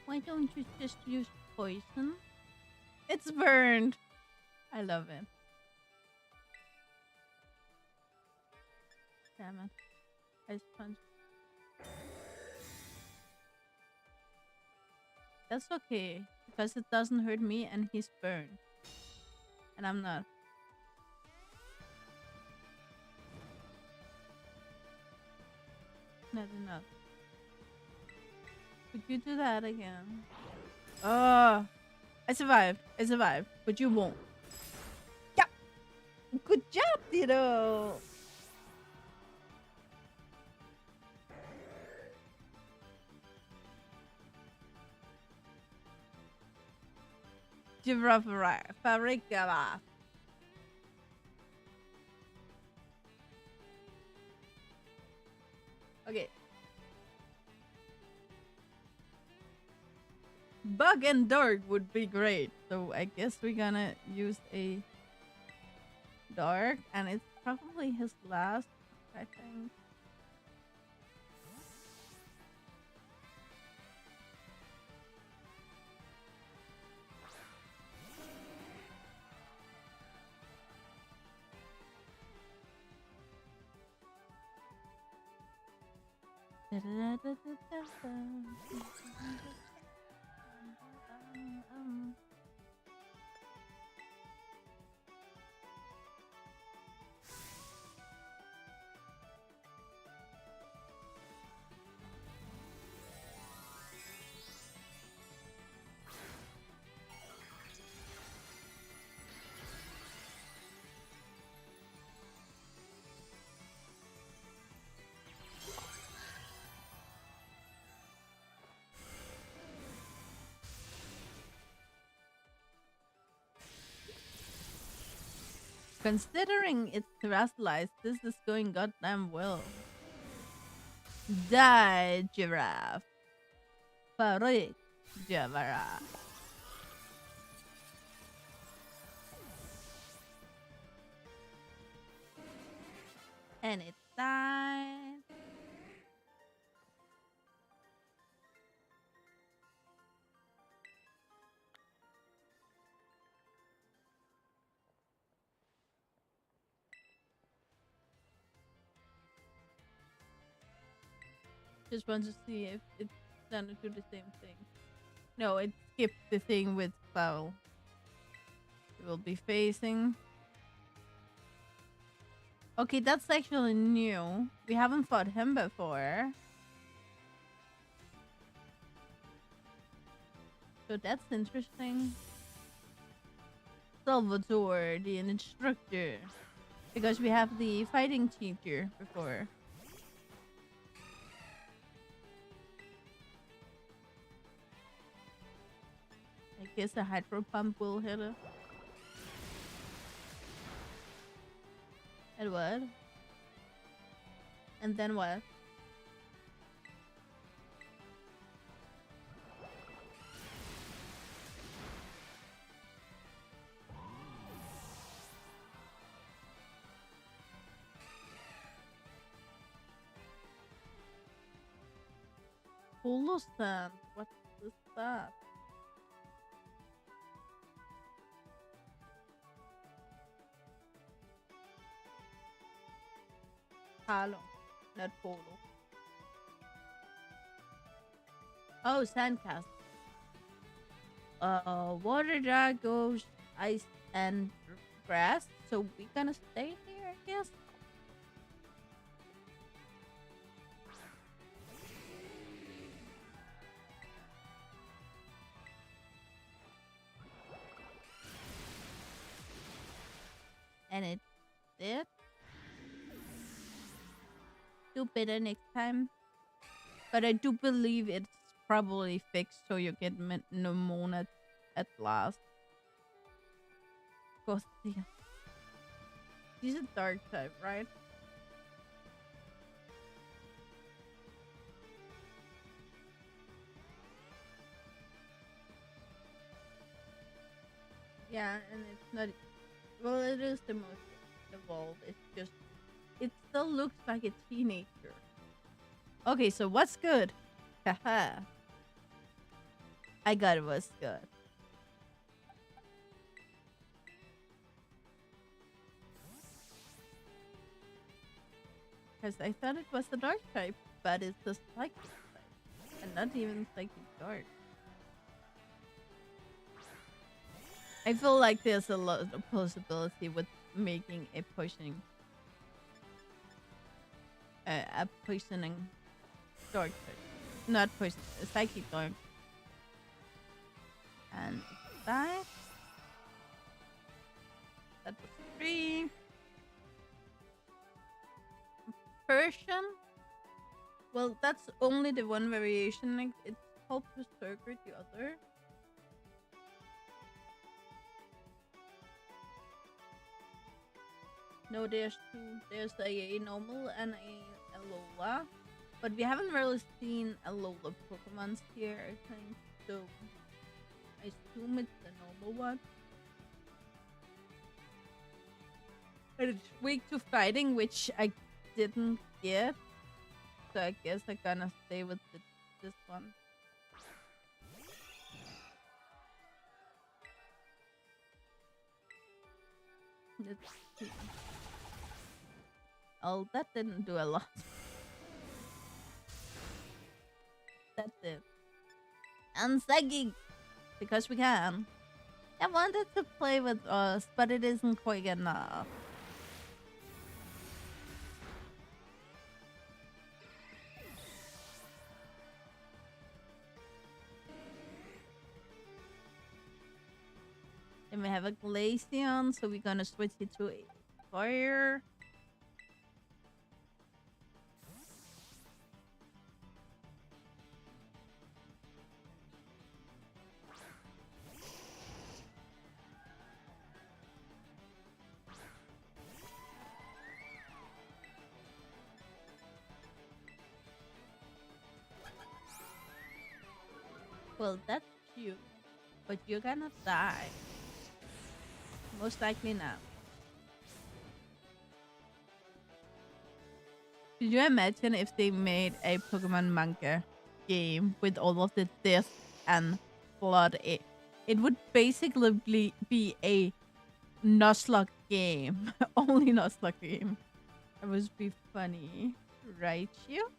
Why don't you just use poison? It's burned. I love it. Damn it. Ice punch. That's okay, because it doesn't hurt me and he's burned. And I'm not. Not enough. Could you do that again? Oh, I survived. I survived. But you won't. Yeah. Good job, Ditto. Giraffe. Farigava. Okay. Bug and dark would be great. So I guess we're gonna use a dark, and it's probably his last, I think. Considering it's terrestrialized, this is going goddamn well. Die, giraffe. Farik, Javara. And it died. Just want to see if it's gonna do the same thing. No, it skipped the thing with foul. It will be facing. Okay, that's actually new. We haven't fought him before. So that's interesting. Salvatore, the instructor. Because we have the fighting teacher before. I guess a hydro pump will hit it. And what? And then what? Polo stand. What is that? Palo, not polo. Oh, sandcastle. Water goes ice and grass. So we gonna stay here, I guess. And it did. Do better next time. But I do believe it's probably fixed so you get pneumonia at last. Gothia. He's a dark type, right? Yeah, and it's not. Well, it is the most evolved. It's just. It still looks like a teenager. Okay, so what's good? Haha. I got what's good. Because I thought it was the dark type, but it's the psychic type. And not even psychic dark. I feel like there's a lot of possibility with making a poisoning. A poisoning dark type. Not poison, a psychic dark. And that. That was 3. Persian. Well, that's only the one variation. Like, it's called Berserker, the other. No, there's two. There's a normal and a Alola. But we haven't really seen Alola Pokemons here, I think. So I assume it's the normal one. And it's weak to fighting, which I didn't get. So I guess I'm gonna stay with this one. Let's see. Oh, that didn't do a lot. That did. And Psychic! Because we can. I wanted to play with us, but it isn't quite enough. Then we have a Glaceon, so we're gonna switch it to a fire. Well, that's cute. But you're gonna die. Most likely not. Could you imagine if they made a Pokemon manga game with all of the death and blood? It would basically be a Nuzlocke game. Only Nuzlocke game. It would be funny. Right, you?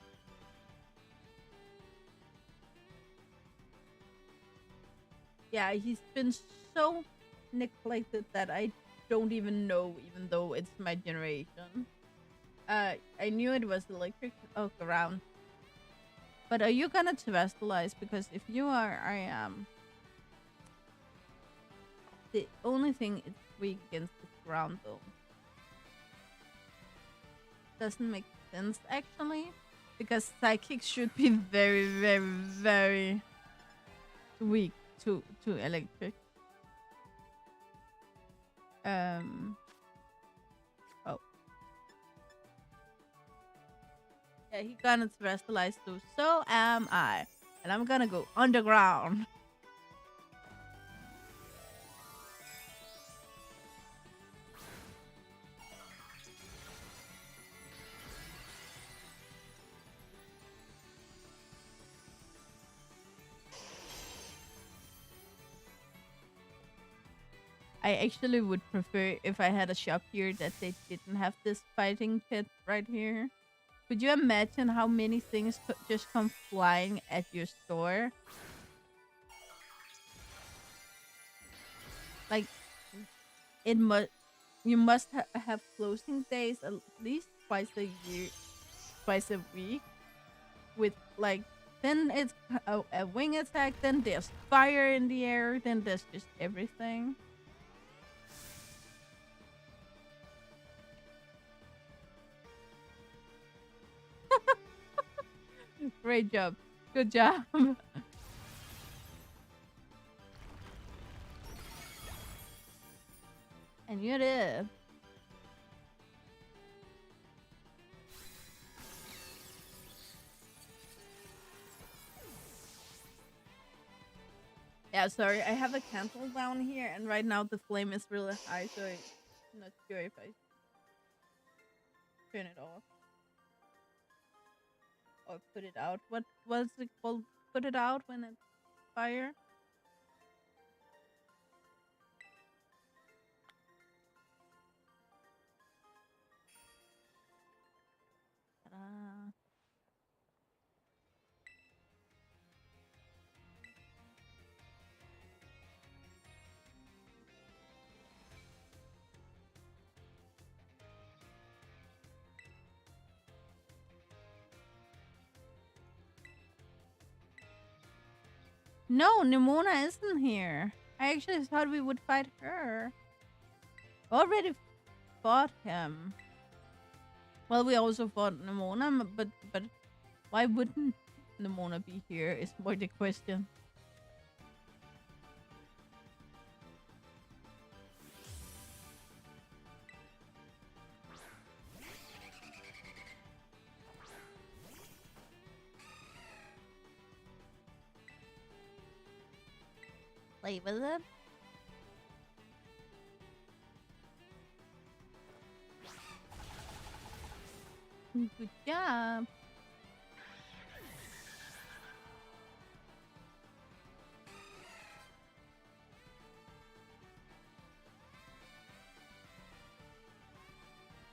Yeah, he's been so neglected that I don't even know, even though it's my generation. I knew it was electric. Oh, ground. But are you gonna terrestrialize? Because if you are, I am. The only thing it's weak against is ground, though. Doesn't make sense, actually. Because psychic should be very, very, very weak to electric. Oh. Yeah, he gonna terrestrialize too. So am I. And I'm gonna go underground. I actually would prefer if I had a shop here that they didn't have this fighting pit right here. Could you imagine how many things could just come flying at your store? Like, it must you must have closing days at least twice a year, twice a week. With like, then it's a wing attack. Then there's fire in the air. Then there's just everything. Great job. Good job. And you did. Yeah, sorry. I have a candle down here, and right now the flame is really high, so I'm not sure if I turn it off or put it out. What was it called? Put it out when it's fire? Ta-da. No, Nimona isn't here. I actually thought we would fight her. Already fought him. Well, we also fought Nimona, but why wouldn't Nimona be here? Is more the question. Play with it. Good job.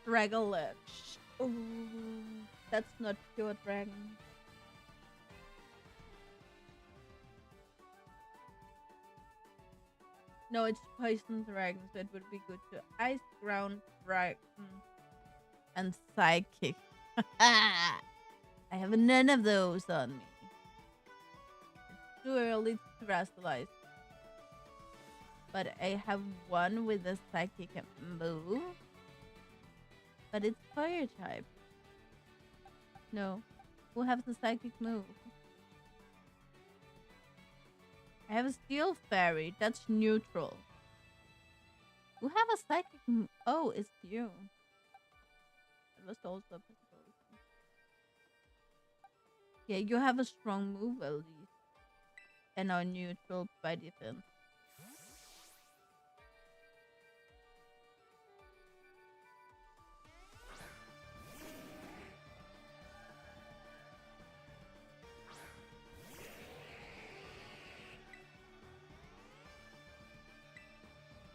Dragolech. Oh, that's not pure dragon. No, it's poison dragon, so it would be good to ice ground dragon and psychic. I have none of those on me. It's too early to terrestrialize. But I have one with a psychic move. But it's fire type. No. Who has the psychic move? I have a steel fairy. That's neutral. Who have a psychic move? Oh, it's you. That was also a possibility. Yeah, you have a strong move at least. And are neutral by defense.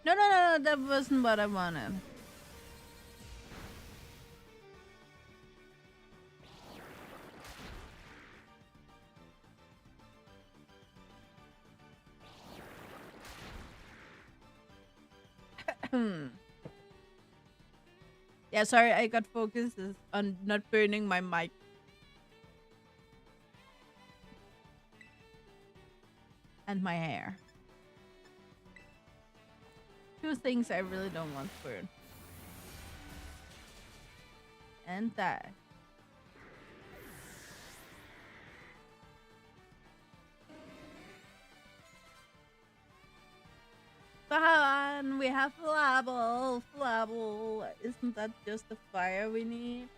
No, that wasn't what I wanted. Yeah, sorry, I got focused on not burning my mic. And my hair. Two things I really don't want to burn. And that. Come on, we have Flabble. Flabble. Isn't that just the fire we need?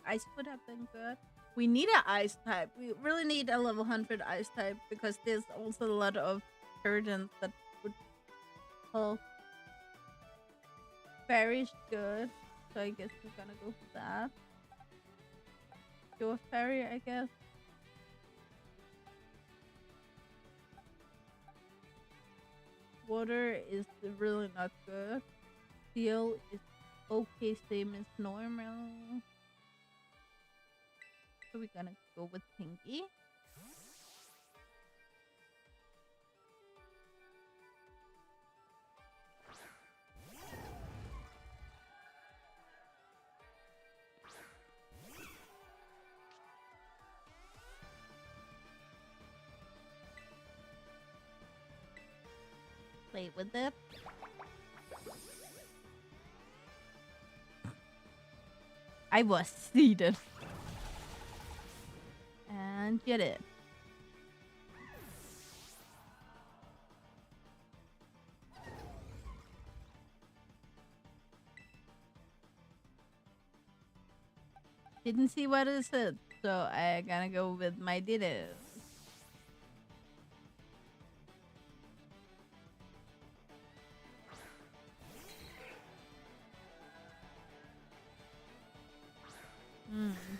Ice would have been good. We need an ice type. We really need a level 100 ice type because there's also a lot of curtains that would help. Fairy's good. So I guess we're gonna go for that. Pure fairy, I guess. Water is really not good. Steel is okay, same as normal. So we're gonna go with Pinky. Play with it. I was seated. And get it. Didn't see what it said, so I gonna go with my ditto.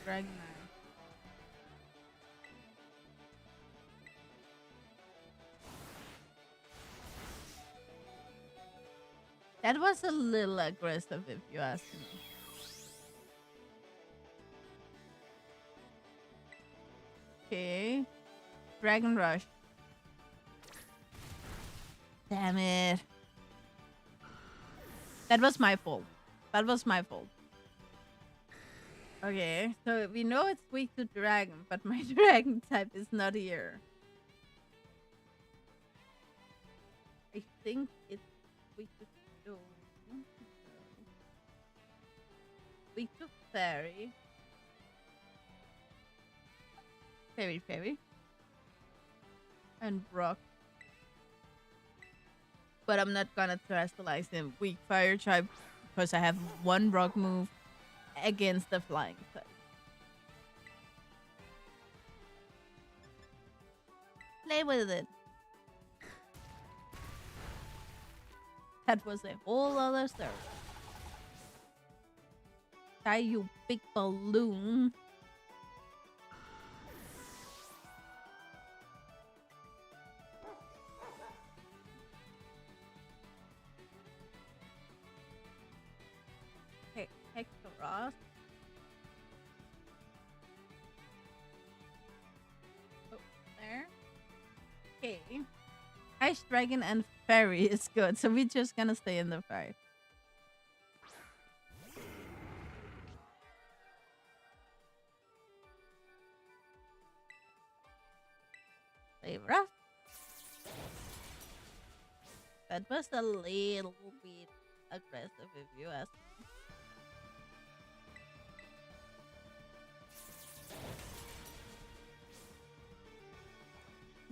Dragonite. That was a little aggressive, if you ask me. Okay. Dragon Rush. Damn it. That was my fault. That was my fault. Okay, so we know it's weak to dragon, but my dragon type is not here. I think it's weak to stone. Weak to fairy. Fairy. And rock. But I'm not gonna terrestrialize him. Weak fire type because I have one rock move against the flying type. Play with it. That was a whole other story. Die, you big balloon. Okay, Hectoros. Oh, there. Okay. Ice Dragon and Fairy is good, so we're just gonna stay in the fight. Favorite? That was a little bit aggressive if you ask me.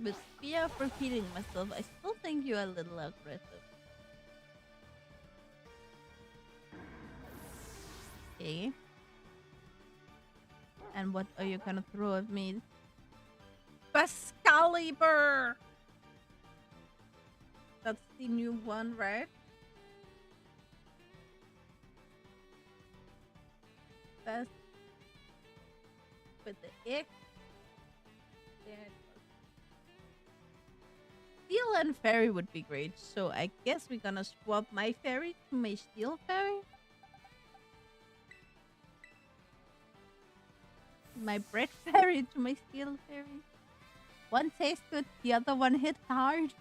With fear of repeating myself, I still think you're a little aggressive. Okay. And what are you gonna throw at me? Excalibur! That's the new one, right? Best with the X. There it goes. Steel and Fairy would be great, so I guess we're gonna swap my Fairy to my Steel Fairy. My Bread Fairy to my Steel Fairy. One tastes good, the other one hit hard.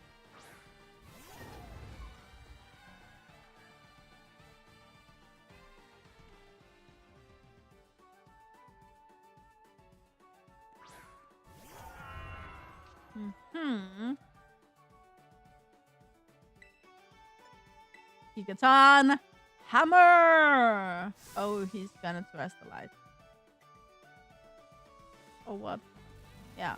Gigaton Hammer! Oh, he's gonna thrust the light. Or what? Yeah.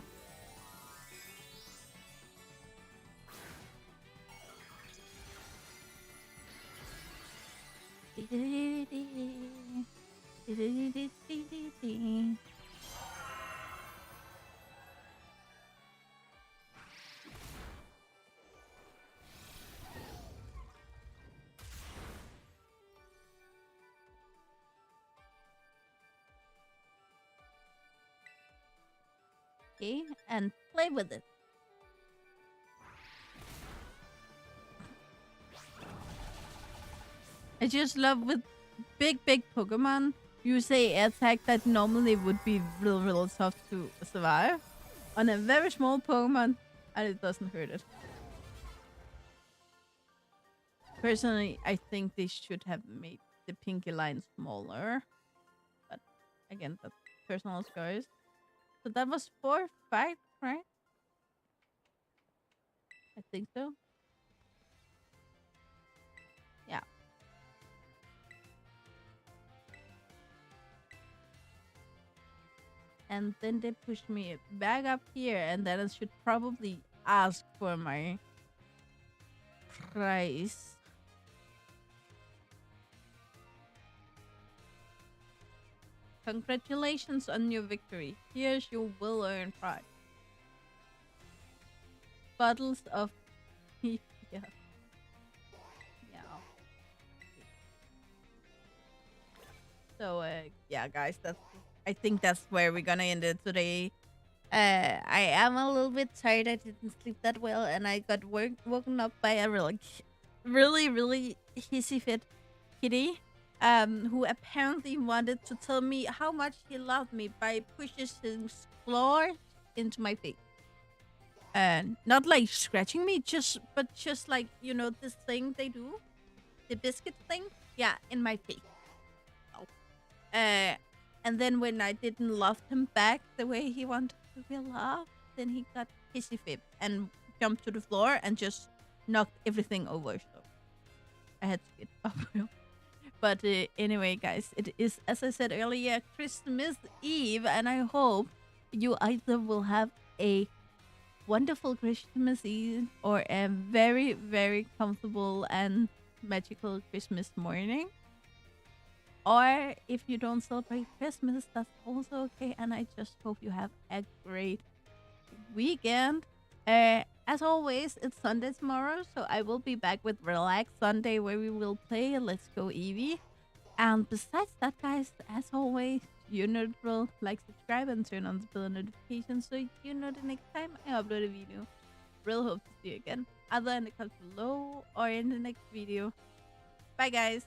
Okay, and play with it. I just love with big Pokemon, you say attack that normally would be real tough to survive on a very small Pokemon, and it doesn't hurt it. Personally, I think they should have made the pinky line smaller, but again, that's personal choice. So that was 4 fights, right? I think so. Yeah. And then they pushed me back up here, and then I should probably ask for my prize. Congratulations on your victory. Here's your will earn prize. Bottles of yeah. So yeah, guys, I think that's where we're gonna end it today. I am a little bit tired. I didn't sleep that well, and I got woken up by a really hissy fit kitty, who apparently wanted to tell me how much he loved me by pushing his claws into my face. And not like scratching me, but just like, you know, this thing they do, the biscuit thing, yeah, in my face. Oh. And then when I didn't love him back the way he wanted to be loved, then he got hissy fit and jumped to the floor and just knocked everything over. So I had to get up. But anyway, guys, it is, as I said earlier, Christmas Eve, and I hope you either will have a wonderful Christmas Eve or a very comfortable and magical Christmas morning. Or if you don't celebrate Christmas, that's also okay. And I just hope you have a great weekend. As always, it's Sunday tomorrow, so I will be back with Relax Sunday where we will play Let's Go Eevee. And besides that, guys, as always, you know the drill. Like, subscribe, and turn on the bell notifications so you know the next time I upload a video. Real hope to see you again, either in the comments below or in the next video. Bye, guys.